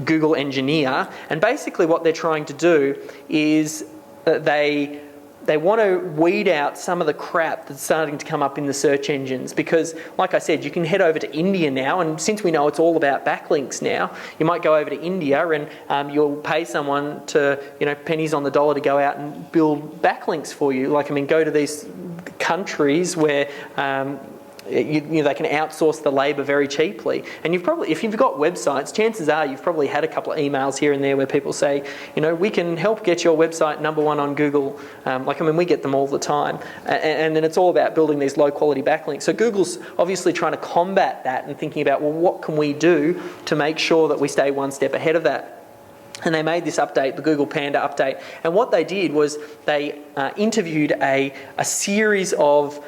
Google engineer, and basically what they're trying to do is they want to weed out some of the crap that's starting to come up in the search engines, because like I said, you can head over to India now, and since we know it's all about backlinks now, you might go over to India and you'll pay someone to, you know, pennies on the dollar to go out and build backlinks for you. Like, I mean, go to these countries where you know, they can outsource the labour very cheaply. And you've probably, if you've got websites, chances are you've probably had a couple of emails here and there where people say, you know, we can help get your website #1 on Google. Like, I mean, we get them all the time. And then it's all about building these low quality backlinks. So Google's obviously trying to combat that and thinking about, well, what can we do to make sure that we stay one step ahead of that? And they made this update, the Google Panda update. And what they did was they interviewed a series of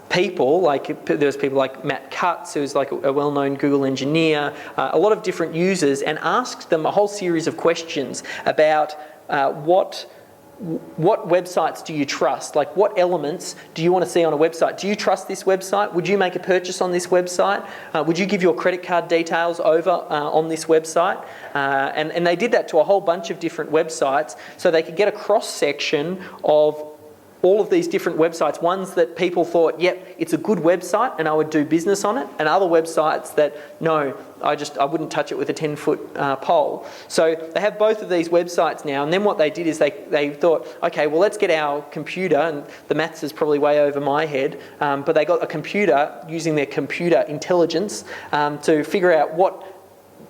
people, like there's people like Matt Cutts, who's like a well-known Google engineer, a lot of different users, and asked them a whole series of questions about what websites do you trust? Like, what elements do you want to see on a website? Do you trust this website? Would you make a purchase on this website? Would you give your credit card details over on this website? And they did that to a whole bunch of different websites so they could get a cross-section of all of these different websites, ones that people thought, yep, it's a good website and I would do business on it, and other websites that, no, I wouldn't touch it with a 10-foot pole. So they have both of these websites now, and then what they did is they thought, okay, well, let's get our computer, and the maths is probably way over my head, but they got a computer using their computer intelligence to figure out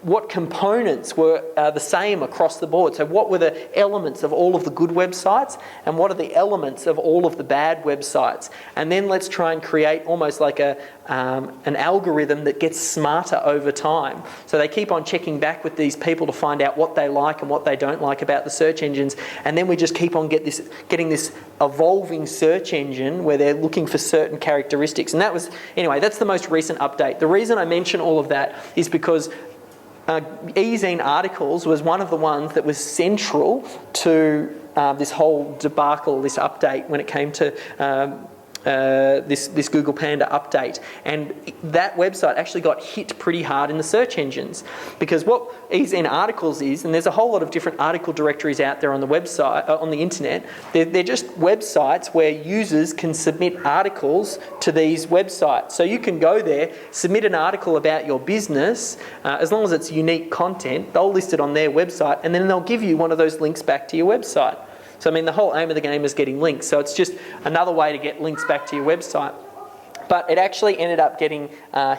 what components were the same across the board. So what were the elements of all of the good websites, and what are the elements of all of the bad websites? And then let's try and create almost like an algorithm that gets smarter over time. So they keep on checking back with these people to find out what they like and what they don't like about the search engines, and then we just keep on getting this evolving search engine where they're looking for certain characteristics. And that's the most recent update. The reason I mention all of that is because eZine articles was one of the ones that was central to this whole debacle, this update when it came to this Google Panda update. And that website actually got hit pretty hard in the search engines, because what eZine articles is, and there's a whole lot of different article directories out there on the website, on the internet, they're just websites where users can submit articles to these websites. So you can go there, submit an article about your business, as long as it's unique content, they'll list it on their website, and then they'll give you one of those links back to your website. So, I mean, the whole aim of the game is getting links. So it's just another way to get links back to your website. But it actually ended up getting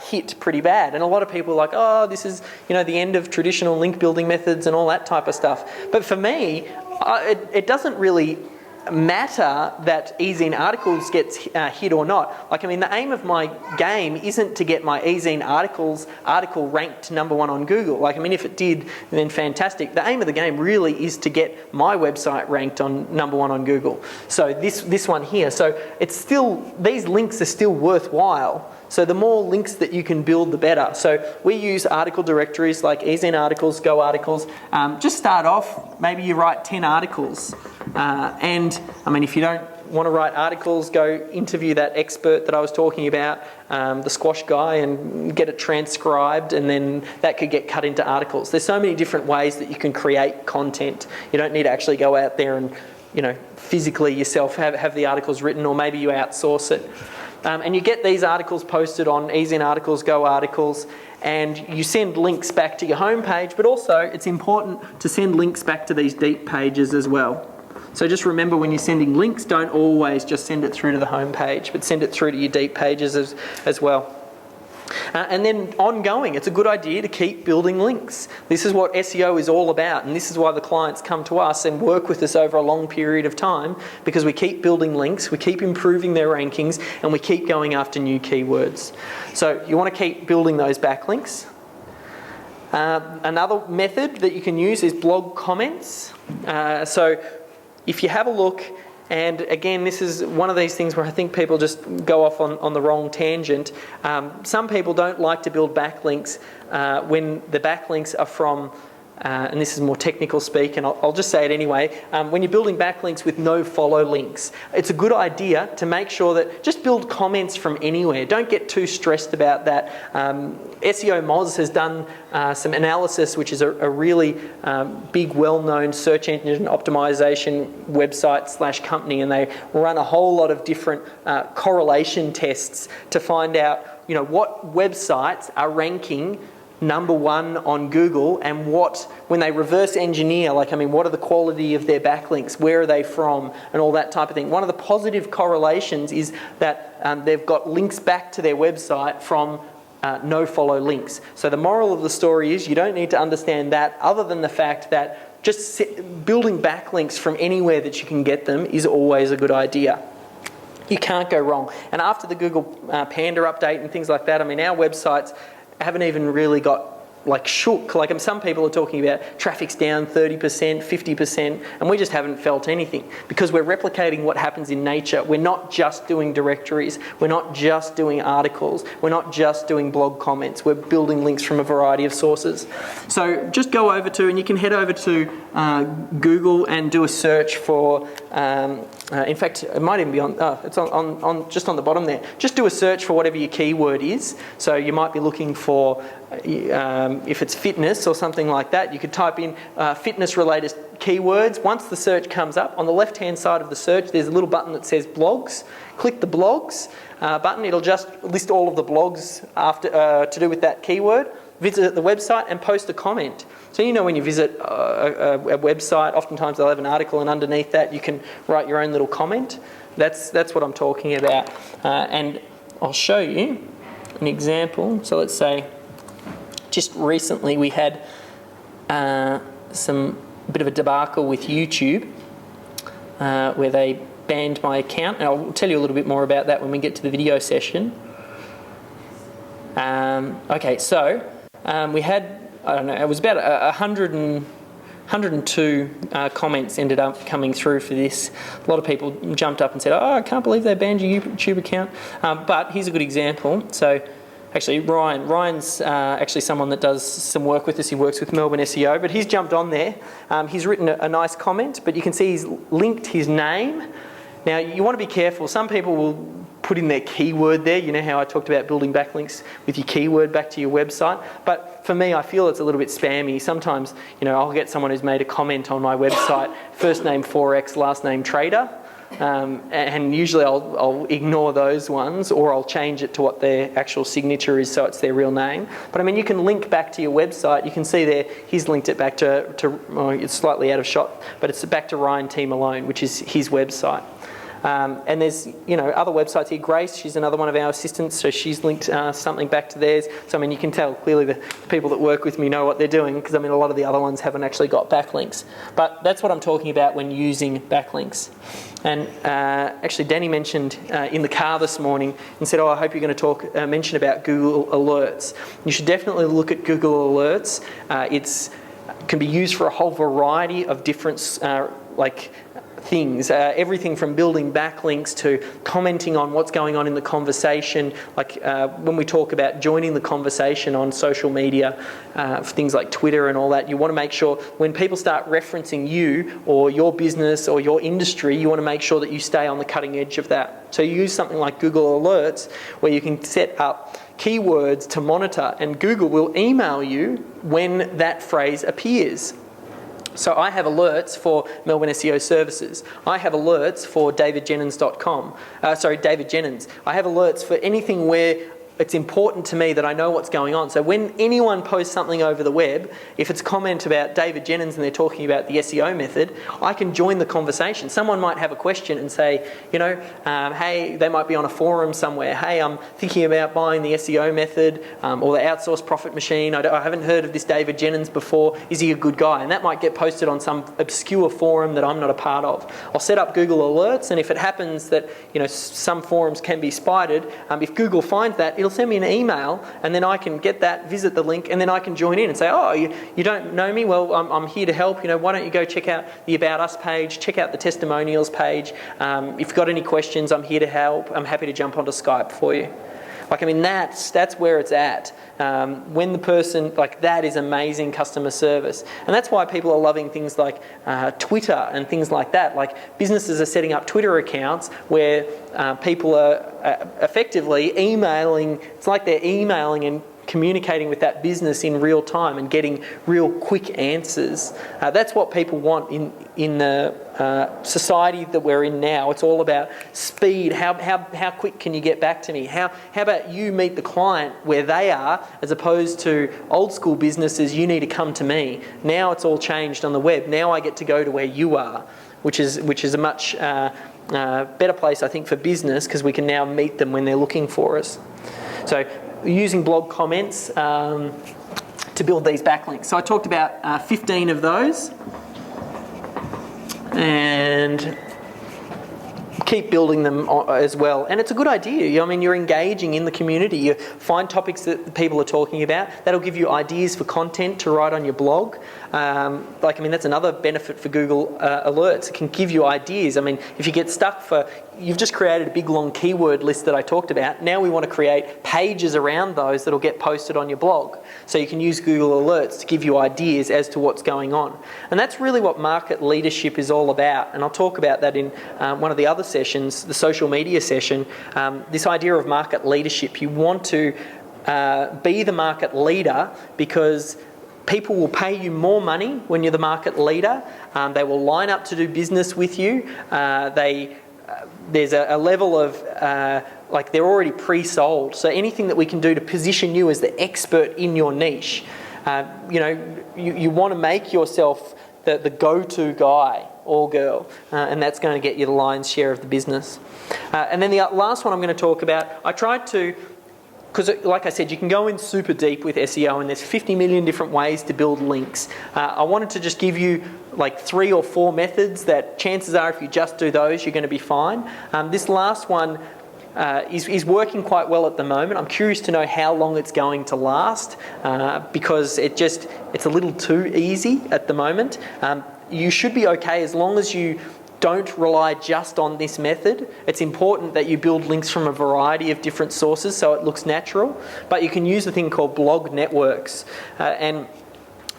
hit pretty bad. And a lot of people are like, oh, this is, you know, the end of traditional link building methods and all that type of stuff. But for me, it doesn't really matter that eZine articles gets hit or not. Like, I mean, the aim of my game isn't to get my eZine article ranked #1 on Google. Like, I mean, if it did, then fantastic. The aim of the game really is to get my website ranked on #1 on Google. So this one here. So it's still, these links are still worthwhile. So the more links that you can build, the better. So we use article directories like eZine articles, Go articles. Just start off, maybe you write 10 articles. And I mean, if you don't want to write articles, go interview that expert that I was talking about, the squash guy, and get it transcribed, and then that could get cut into articles. There's so many different ways that you can create content. You don't need to actually go out there and, you know, physically yourself have the articles written, or maybe you outsource it. And you get these articles posted on eZine articles, Go articles, and you send links back to your homepage, but also it's important to send links back to these deep pages as well. So just remember, when you're sending links, don't always just send it through to the homepage, but send it through to your deep pages as well. And then ongoing, it's a good idea to keep building links. This is what SEO is all about, and this is why the clients come to us and work with us over a long period of time, because we keep building links, we keep improving their rankings, and we keep going after new keywords. So you want to keep building those backlinks. Another method that you can use is blog comments. So if you have a look, and again, this is one of these things where I think people just go off on the wrong tangent. Some people don't like to build backlinks when the backlinks are from, and this is more technical speak, and I'll just say it anyway, when you're building backlinks with no follow links, it's a good idea to make sure that just build comments from anywhere. Don't get too stressed about that. SEO Moz has done some analysis, which is a really big, well-known search engine optimization website / company, and they run a whole lot of different correlation tests to find out, what websites are ranking number one on Google, and when they reverse engineer, what are the quality of their backlinks, where are they from, and all that type of thing. One of the positive correlations is that they've got links back to their website from no follow links. So the moral of the story is you don't need to understand that, other than the fact that just building backlinks from anywhere that you can get them is always a good idea. You can't go wrong. And after the Google Panda update and things like that, our websites haven't even really got shook. Some people are talking about traffic's down 30%, 50%, and we just haven't felt anything, because we're replicating what happens in nature. We're not just doing directories, we're not just doing articles, we're not just doing blog comments, we're building links from a variety of sources. So just go over to, and you can head over to Google and do a search for, in fact, it might even be it's on just on the bottom there. Just do a search for whatever your keyword is. So you might be looking for, if it's fitness or something like that, you could type in fitness-related keywords. Once the search comes up, on the left-hand side of the search, there's a little button that says blogs. Click the blogs button. It'll just list all of the blogs to do with that keyword. Visit the website and post a comment. So when you visit a website, oftentimes they'll have an article, and underneath that you can write your own little comment. That's what I'm talking about. And I'll show you an example. So let's say, just recently we had a bit of a debacle with YouTube where they banned my account, and I'll tell you a little bit more about that when we get to the video session. Okay, so we had, it was about 102 comments ended up coming through for this. A lot of people jumped up and said, I can't believe they banned your YouTube account. But here's a good example. So actually, Ryan's actually someone that does some work with us. He works with Melbourne SEO, but he's jumped on there. He's written a nice comment, but you can see he's linked his name. Now, you want to be careful. Some people will put in their keyword there. You know how I talked about building backlinks with your keyword back to your website? But for me, I feel it's a little bit spammy. Sometimes, I'll get someone who's made a comment on my website, first name Forex, last name Trader. And usually I'll ignore those ones, or I'll change it to what their actual signature is, so it's their real name. But you can link back to your website. You can see there he's linked it back to it's slightly out of shot, but it's back to Ryan T. Malone, which is his website. And there's other websites here. Grace, she's another one of our assistants, so she's linked something back to theirs. So you can tell clearly the people that work with me know what they're doing, because a lot of the other ones haven't actually got backlinks. But that's what I'm talking about when using backlinks. And actually, Danny mentioned in the car this morning and said, I hope you're going to mention about Google Alerts. You should definitely look at Google Alerts. It can be used for a whole variety of different things, everything from building backlinks to commenting on what's going on in the conversation. When we talk about joining the conversation on social media, things like Twitter and all that, you want to make sure when people start referencing you or your business or your industry, you want to make sure that you stay on the cutting edge of that. So you use something like Google Alerts, where you can set up keywords to monitor, and Google will email you when that phrase appears. So I have alerts for Melbourne SEO Services. I have alerts for davidjennings.com. David Jennings. I have alerts for anything where it's important to me that I know what's going on. So when anyone posts something over the web, if it's a comment about David Jennings and they're talking about the SEO method, I can join the conversation. Someone might have a question and say, hey, they might be on a forum somewhere, hey, I'm thinking about buying the SEO method or the outsourced profit machine. I haven't heard of this David Jennings before. Is he a good guy? And that might get posted on some obscure forum that I'm not a part of. I'll set up Google Alerts, and if it happens that some forums can be spidered, if Google finds that, it'll send me an email, and then I can get that, visit the link, and then I can join in and say, oh, you don't know me? Well, I'm here to help. Why don't you go check out the About Us page, check out the testimonials page. If you've got any questions, I'm here to help. I'm happy to jump onto Skype for you. That's where it's at. When the person, that is amazing customer service. And that's why people are loving things like Twitter and things like that. Businesses are setting up Twitter accounts where people are effectively emailing. It's like they're emailing and communicating with that business in real time and getting real quick answers. That's what people want in the society that we're in now. It's all about speed. How quick can you get back to me? How about you meet the client where they are, as opposed to old school businesses, you need to come to me. Now it's all changed on the web. Now I get to go to where you are, which is a much better place, I think, for business, because we can now meet them when they're looking for us. So using blog comments to build these backlinks. So I talked about 15 of those, and keep building them as well. And it's a good idea. You're engaging in the community. You find topics that people are talking about. That'll give you ideas for content to write on your blog. That's another benefit for Google Alerts. It can give you ideas. If you get stuck you've just created a big long keyword list that I talked about. Now we want to create pages around those that'll get posted on your blog. So you can use Google Alerts to give you ideas as to what's going on. And that's really what market leadership is all about. And I'll talk about that in one of the other sessions, the social media session. This idea of market leadership. You want to be the market leader because people will pay you more money when you're the market leader. They will line up to do business with you. There's a level of, they're already pre-sold. So anything that we can do to position you as the expert in your niche, you want to make yourself the go-to guy or girl, and that's going to get you the lion's share of the business. And then the last one I'm going to talk about, I tried to, because like I said, you can go in super deep with SEO, and there's 50 million different ways to build links. I wanted to just give you 3 or 4 methods that chances are if you just do those, you're going to be fine. This last one is working quite well at the moment. I'm curious to know how long it's going to last because it's a little too easy at the moment. You should be okay as long as you don't rely just on this method. It's important that you build links from a variety of different sources so it looks natural, but you can use a thing called blog networks. And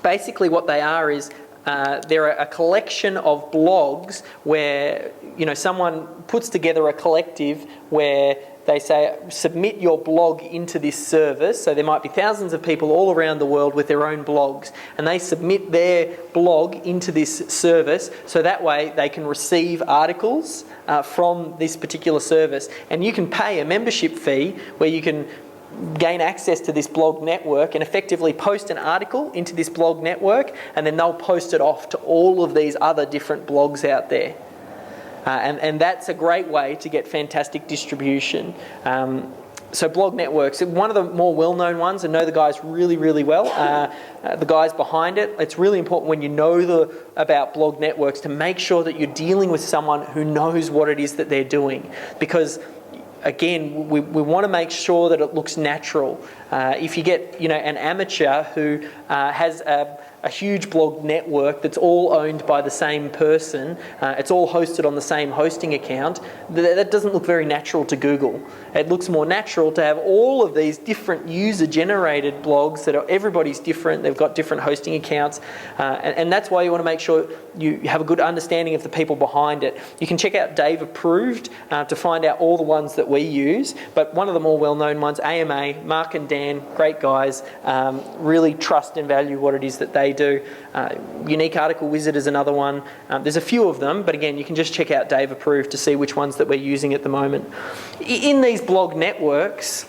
basically what they are is they're a collection of blogs where someone puts together a collective where they say submit your blog into this service. So there might be thousands of people all around the world with their own blogs, and they submit their blog into this service so that way they can receive articles from this particular service. And you can pay a membership fee where you can gain access to this blog network and effectively post an article into this blog network, and then they'll post it off to all of these other different blogs out there. And that's a great way to get fantastic distribution. So blog networks, one of the more well-known ones, and know the guys really, really well, the guys behind it. It's really important when you know about blog networks to make sure that you're dealing with someone who knows what it is that they're doing, because again, we want to make sure that it looks natural. If you get an amateur who has a huge blog network that's all owned by the same person, it's all hosted on the same hosting account, that doesn't look very natural to Google. It looks more natural to have all of these different user-generated blogs that everybody's different, they've got different hosting accounts, and that's why you want to make sure you have a good understanding of the people behind it. You can check out Dave Approved to find out all the ones that we use, but one of the more well-known ones, AMA, Mark and Dan, great guys, really trust and value what it is that they do. Unique Article Wizard is another one. There's a few of them, but again, you can just check out Dave Approved to see which ones that we're using at the moment. In these blog networks,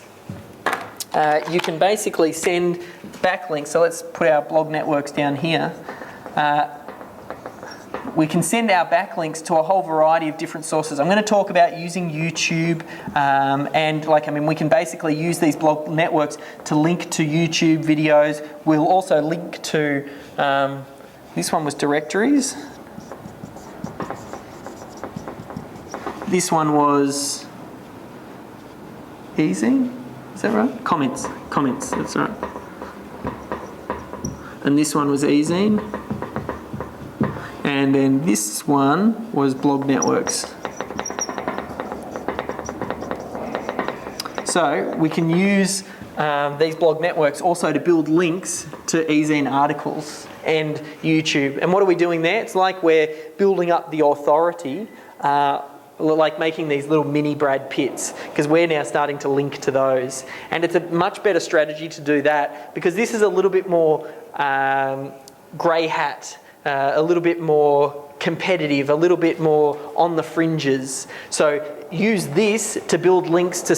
you can basically send backlinks. So let's put our blog networks down here. We can send our backlinks to a whole variety of different sources. I'm going to talk about using YouTube and we can basically use these blog networks to link to YouTube videos. We'll also link to, this one was directories. This one was easy, is that right? Comments, that's right. And this one was e-zine. And then this one was blog networks. So we can use these blog networks also to build links to e-zine articles and YouTube. And what are we doing there? It's like we're building up the authority, like making these little mini Brad Pitts, because we're now starting to link to those. And it's a much better strategy to do that, because this is a little bit more grey hat, a little bit more competitive, a little bit more on the fringes. So use this to build links to,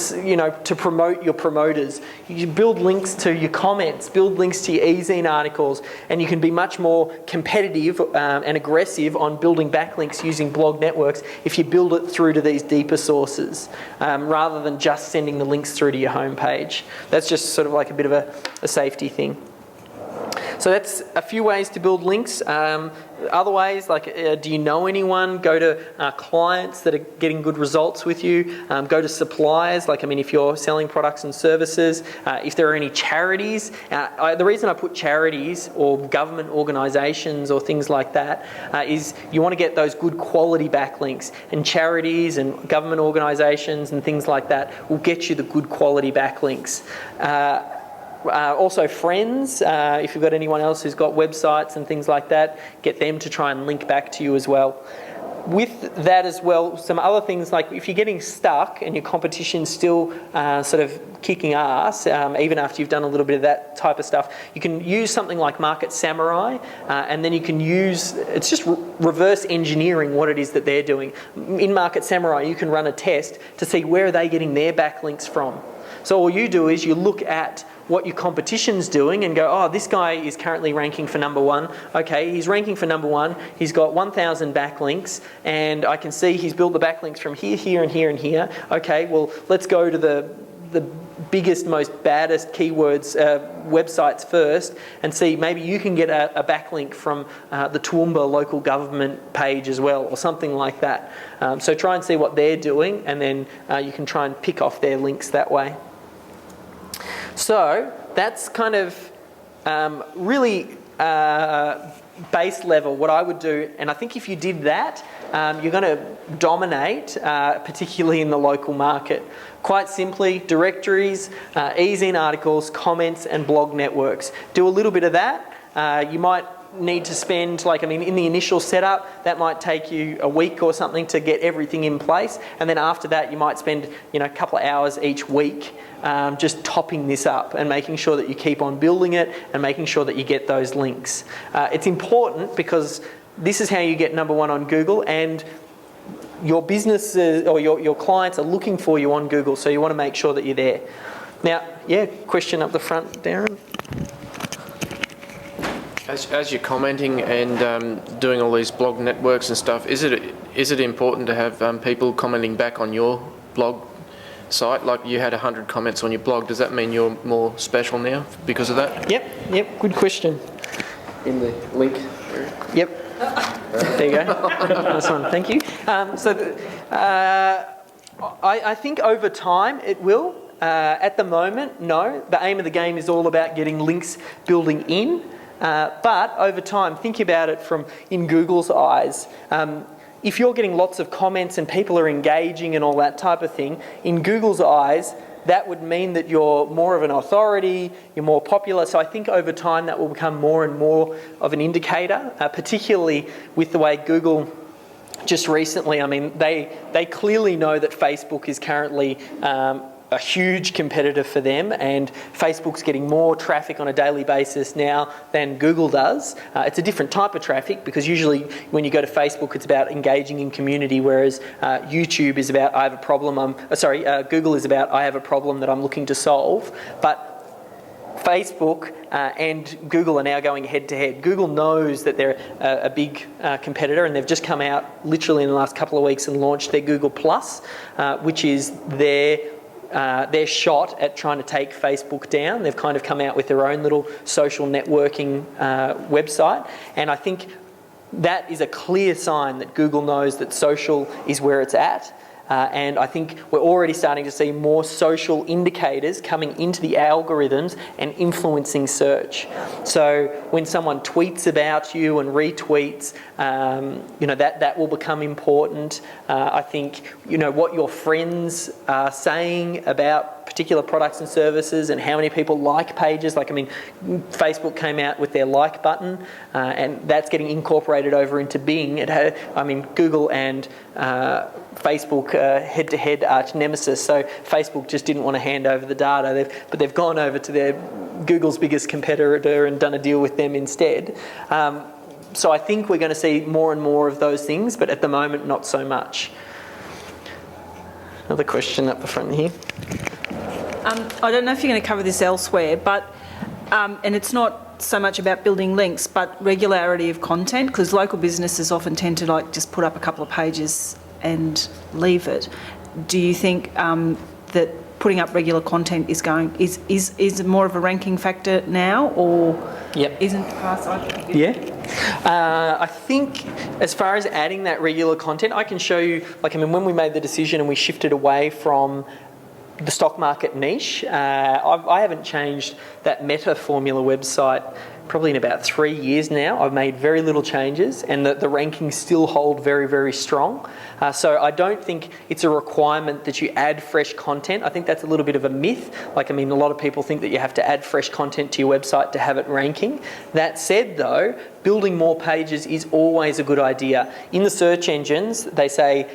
to promote your promoters. You build links to your comments, build links to your e-zine articles, and you can be much more competitive and aggressive on building backlinks using blog networks if you build it through to these deeper sources, rather than just sending the links through to your homepage. That's just sort of like a bit of a safety thing. So that's a few ways to build links. Other ways, do you know anyone? Go to clients that are getting good results with you. Go to suppliers, if you're selling products and services. If there are any charities. The reason I put charities or government organisations or things like that is you want to get those good quality backlinks. And charities and government organisations and things like that will get you the good quality backlinks. Also friends, if you've got anyone else who's got websites and things like that, get them to try and link back to you as well. With that as well, some other things like if you're getting stuck and your competition's still sort of kicking ass, even after you've done a little bit of that type of stuff, you can use something like Market Samurai, and then you can use, it's just reverse engineering what it is that they're doing. In Market Samurai, you can run a test to see where are they getting their backlinks from. So all you do is you look at what your competition's doing and go, oh, this guy is currently ranking for number one. Okay, he's ranking for number one. He's got 1,000 backlinks, and I can see he's built the backlinks from here, here, and here, and here. Okay, well, let's go to the biggest, most baddest keywords websites first and see maybe you can get a backlink from the Toowoomba local government page as well, or something like that. So try and see what they're doing, and then you can try and pick off their links that way. So that's kind of really base level what I would do, and I think if you did that, you're going to dominate, particularly in the local market. Quite simply, directories, e-zine articles, comments, and blog networks. Do a little bit of that. You might need to spend, in the initial setup, that might take you a week or something to get everything in place, and then after that you might spend a couple of hours each week just topping this up and making sure that you keep on building it and making sure that you get those links. It's important because this is how you get number one on Google, and your businesses or your clients are looking for you on Google, so you want to make sure that you're there. Now, question up the front, Darren. As you're commenting and doing all these blog networks and stuff, is it important to have people commenting back on your blog site? Like you had 100 comments on your blog. Does that mean you're more special now because of that? Yep. Good question. In the link. Yep. There you go. Nice one. Thank you. I think over time it will. At the moment, no. The aim of the game is all about getting links building in. But over time, think about it from in Google's eyes. If you're getting lots of comments and people are engaging and all that type of thing, in Google's eyes, that would mean that you're more of an authority, you're more popular. So I think over time that will become more and more of an indicator, particularly with the way Google just recently, they clearly know that Facebook is currently a huge competitor for them, and Facebook's getting more traffic on a daily basis now than Google does. It's a different type of traffic, because usually when you go to Facebook, it's about engaging in community, whereas YouTube is about, I have a problem, Google is about, I have a problem that I'm looking to solve. But Facebook and Google are now going head to head. Google knows that they're a big competitor, and they've just come out literally in the last couple of weeks and launched their Google Plus, which is their shot at trying to take Facebook down. They've kind of come out with their own little social networking website, and I think that is a clear sign that Google knows that social is where it's at. And I think we're already starting to see more social indicators coming into the algorithms and influencing search. So when someone tweets about you and retweets, that will become important. I think, what your friends are saying about particular products and services and how many people like pages. Facebook came out with their like button, and that's getting incorporated over into Bing. Google and Facebook head-to-head arch nemesis, so Facebook just didn't want to hand over the data, but they've gone over to Google's biggest competitor and done a deal with them instead. So I think we're going to see more and more of those things, but at the moment not so much. Another question up the front here. I don't know if you're going to cover this elsewhere, but and it's not so much about building links, but regularity of content, because local businesses often tend to just put up a couple of pages and leave it. Do you think that putting up regular content is more of a ranking factor now, or isn't past? I think as far as adding that regular content, I can show you, when we made the decision and we shifted away from the stock market niche, I haven't changed that Meta formula website probably in about 3 years now. I've made very little changes, and the rankings still hold very, very strong. So I don't think it's a requirement that you add fresh content. I think that's a little bit of a myth. A lot of people think that you have to add fresh content to your website to have it ranking. That said, though, building more pages is always a good idea. In the search engines, they say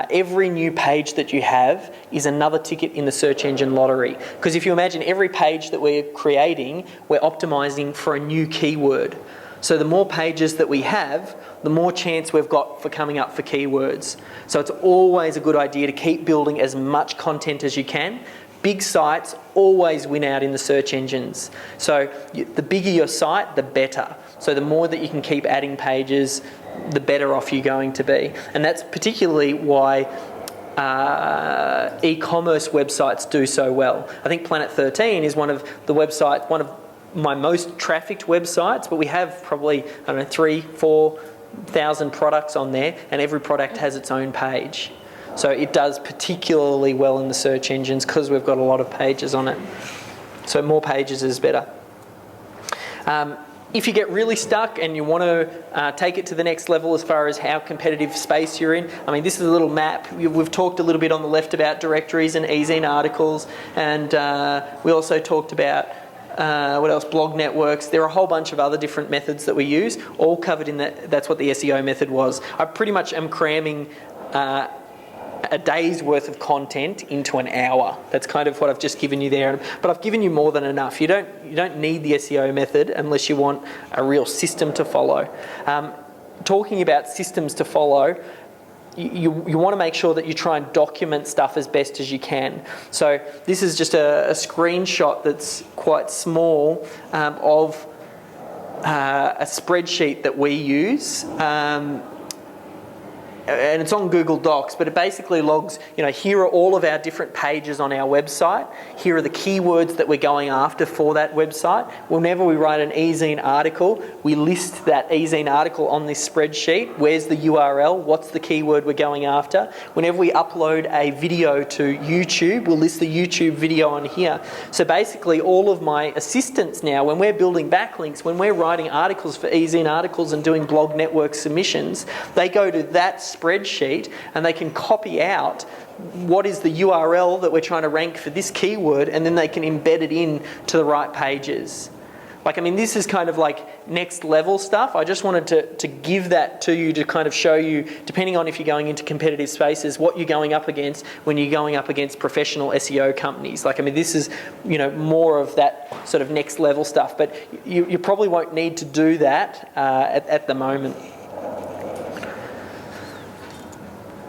every new page that you have is another ticket in the search engine lottery. Because if you imagine every page that we're creating, we're optimizing for a new keyword. So the more pages that we have, the more chance we've got for coming up for keywords. So it's always a good idea to keep building as much content as you can. Big sites always win out in the search engines. So the bigger your site, the better. So the more that you can keep adding pages, the better off you're going to be. And that's particularly why e-commerce websites do so well. I think Planet 13 is one of my most trafficked websites, but we have probably, 3,000-4,000 products on there, and every product has its own page. So it does particularly well in the search engines because we've got a lot of pages on it. So more pages is better. If you get really stuck and you want to take it to the next level as far as how competitive space you're in, this is a little map. We've talked a little bit on the left about directories and e-zine articles, and we also talked about what else? Blog networks. There are a whole bunch of other different methods that we use, all covered in that. That's what the SEO method was. I pretty much am cramming a day's worth of content into an hour. That's kind of what I've just given you there. But I've given you more than enough. You don't need the SEO method unless you want a real system to follow. Talking about systems to follow, you want to make sure that you try and document stuff as best as you can. So this is just a screenshot that's quite small of a spreadsheet that we use. And it's on Google Docs, but it basically logs, here are all of our different pages on our website. Here are the keywords that we're going after for that website. Whenever we write an e-zine article, we list that e-zine article on this spreadsheet. Where's the URL? What's the keyword we're going after? Whenever we upload a video to YouTube, we'll list the YouTube video on here. So basically all of my assistants now, when we're building backlinks, when we're writing articles for e-zine articles and doing blog network submissions, they go to that spreadsheet and they can copy out what is the URL that we're trying to rank for this keyword, and then they can embed it in to the right pages. Like, I mean, this is kind of like next level stuff. I just wanted to give that to you to kind of show you, depending on if you're going into competitive spaces, what you're going up against when you're going up against professional SEO companies. Like, I mean, this is, you know, more of that sort of next level stuff, but you probably won't need to do that at the moment.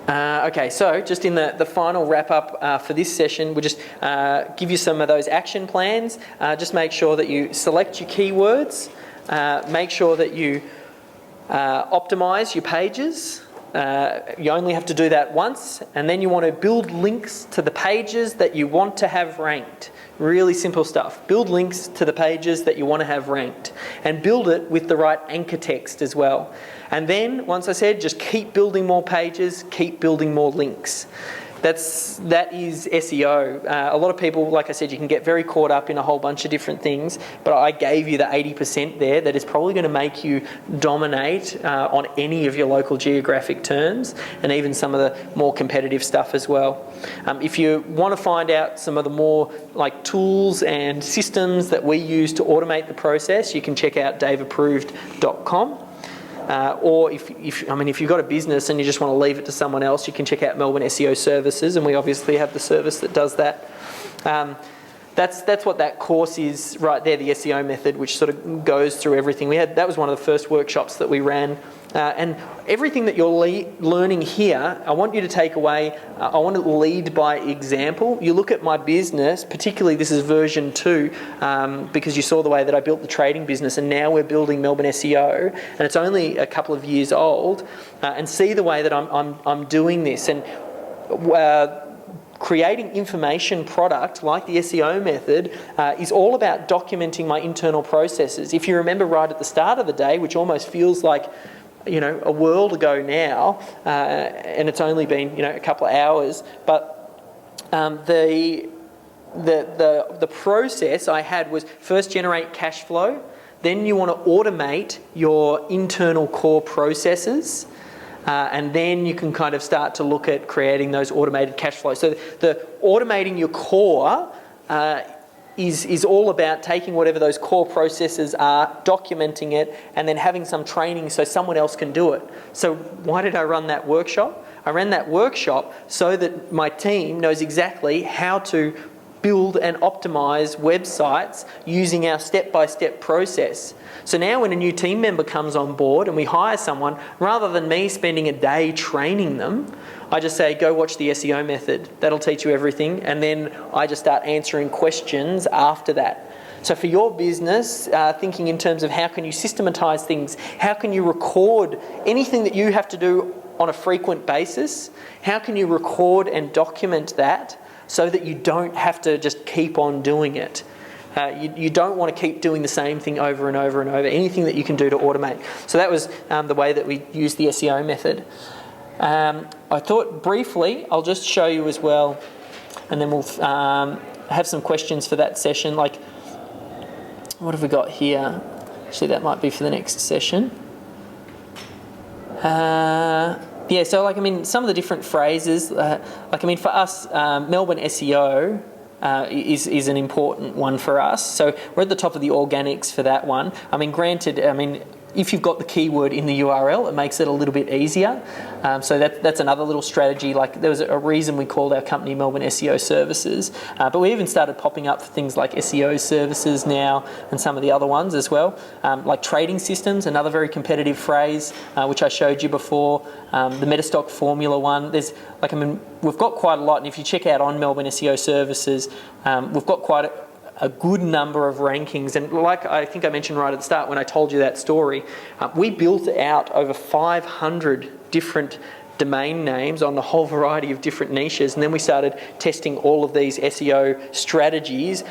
Okay, so just in the final wrap-up for this session, we'll just give you some of those action plans. Just make sure that you select your keywords, make sure that you optimise your pages. You only have to do that once, and then you want to build links to the pages that you want to have ranked. Really simple stuff. Build links to the pages that you want to have ranked, and build it with the right anchor text as well. And then, once I said, just keep building more pages, keep building more links. That is SEO. A lot of people, like I said, you can get very caught up in a whole bunch of different things, but I gave you the 80% there that is probably going to make you dominate on any of your local geographic terms, and even some of the more competitive stuff as well. If you want to find out some of the more like tools and systems that we use to automate the process, you can check out daveapproved.com. Or if you've got a business and you just want to leave it to someone else, you can check out Melbourne SEO Services, and we obviously have the service that does that. That's what that course is right there, the SEO method, which sort of goes through everything. That was one of the first workshops that we ran. And everything that you're learning here, I want you to take away, I want to lead by example. You look at my business, particularly this is version 2, because you saw the way that I built the trading business, and now we're building Melbourne SEO, and it's only a couple of years old, and see the way that I'm doing this. And creating information product like the SEO method is all about documenting my internal processes. If you remember right at the start of the day, which almost feels like, you know, a world ago now, and it's only been, you know, a couple of hours, but the process I had was first generate cash flow, then you want to automate your internal core processes, and then you can kind of start to look at creating those automated cash flows. So the automating your core is all about taking whatever those core processes are, documenting it, and then having some training so someone else can do it. So why did I run that workshop? I ran that workshop so that my team knows exactly how to build and optimize websites using our step-by-step process. So now when a new team member comes on board and we hire someone, rather than me spending a day training them, I just say, go watch the SEO method. That'll teach you everything. And then I just start answering questions after that. So for your business, thinking in terms of how can you systematize things, how can you record anything that you have to do on a frequent basis, how can you record and document that so that you don't have to just keep on doing it. You don't want to keep doing the same thing over and over and over, anything that you can do to automate. So that was the way that we used the SEO method. I thought briefly, I'll just show you as well, and then we'll have some questions for that session. Like, what have we got here? Actually, that might be for the next session. Yeah, so like, I mean, some of the different phrases, like, I mean, for us, Melbourne SEO is an important one for us. So we're at the top of the organics for that one. I mean, granted, I mean, if you've got the keyword in the URL, it makes it a little bit easier. So that's another little strategy. Like, there was a reason we called our company Melbourne SEO Services, but we even started popping up for things like SEO services now, and some of the other ones as well. Like trading systems, another very competitive phrase, which I showed you before. The Metastock formula one. There's, like, I mean, we've got quite a lot, and if you check out on Melbourne SEO Services, we've got quite a good number of rankings. And like I think I mentioned right at the start when I told you that story, we built out over 500 different domain names on a whole variety of different niches, and then we started testing all of these SEO strategies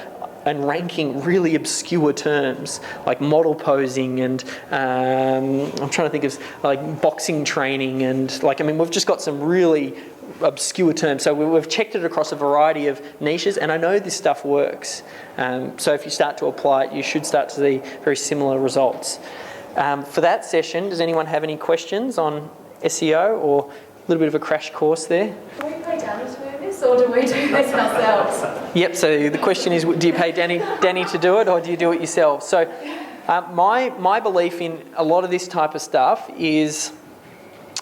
and ranking really obscure terms like model posing and I'm trying to think of like boxing training, and like, I mean, we've just got some really obscure terms. So we've checked it across a variety of niches, and I know this stuff works. So if you start to apply it, you should start to see very similar results. For that session, does anyone have any questions on SEO or a little bit of a crash course there? Can we play data service? this, or do we do this ourselves? Yep, so the question is, do you pay Danny to do it, or do you do it yourself? So my belief in a lot of this type of stuff is,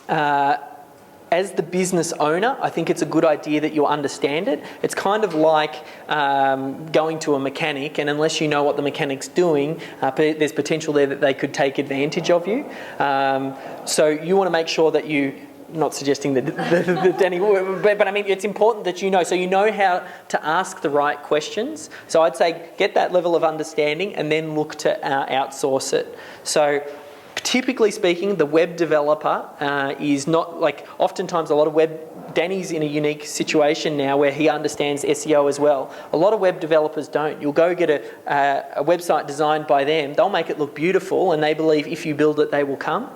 as the business owner, I think it's a good idea that you understand it. It's kind of like going to a mechanic, and unless you know what the mechanic's doing, there's potential there that they could take advantage of you. So you want to make sure that you, not suggesting that Danny, but I mean, it's important that you know, so you know how to ask the right questions. So I'd say get that level of understanding and then look to outsource it. So typically speaking, the web developer is not, like, oftentimes a lot of Danny's in a unique situation now where he understands SEO as well. A lot of web developers don't. You'll go get a website designed by them, they'll make it look beautiful, and they believe if you build it, they will come.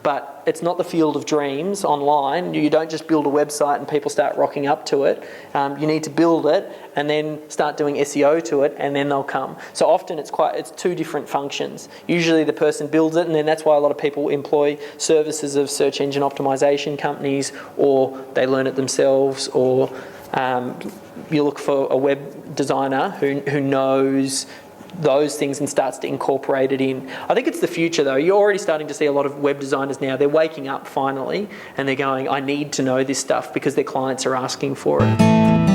But it's not the field of dreams online. You don't just build a website and people start rocking up to it. You need to build it and then start doing SEO to it, and then they'll come. So often it's two different functions. Usually the person builds it, and then that's why a lot of people employ services of search engine optimization companies, or they learn it themselves, or you look for a web designer who knows those things and starts to incorporate it in. I think it's the future though. You're already starting to see a lot of web designers now. They're waking up finally and they're going, I need to know this stuff because their clients are asking for it.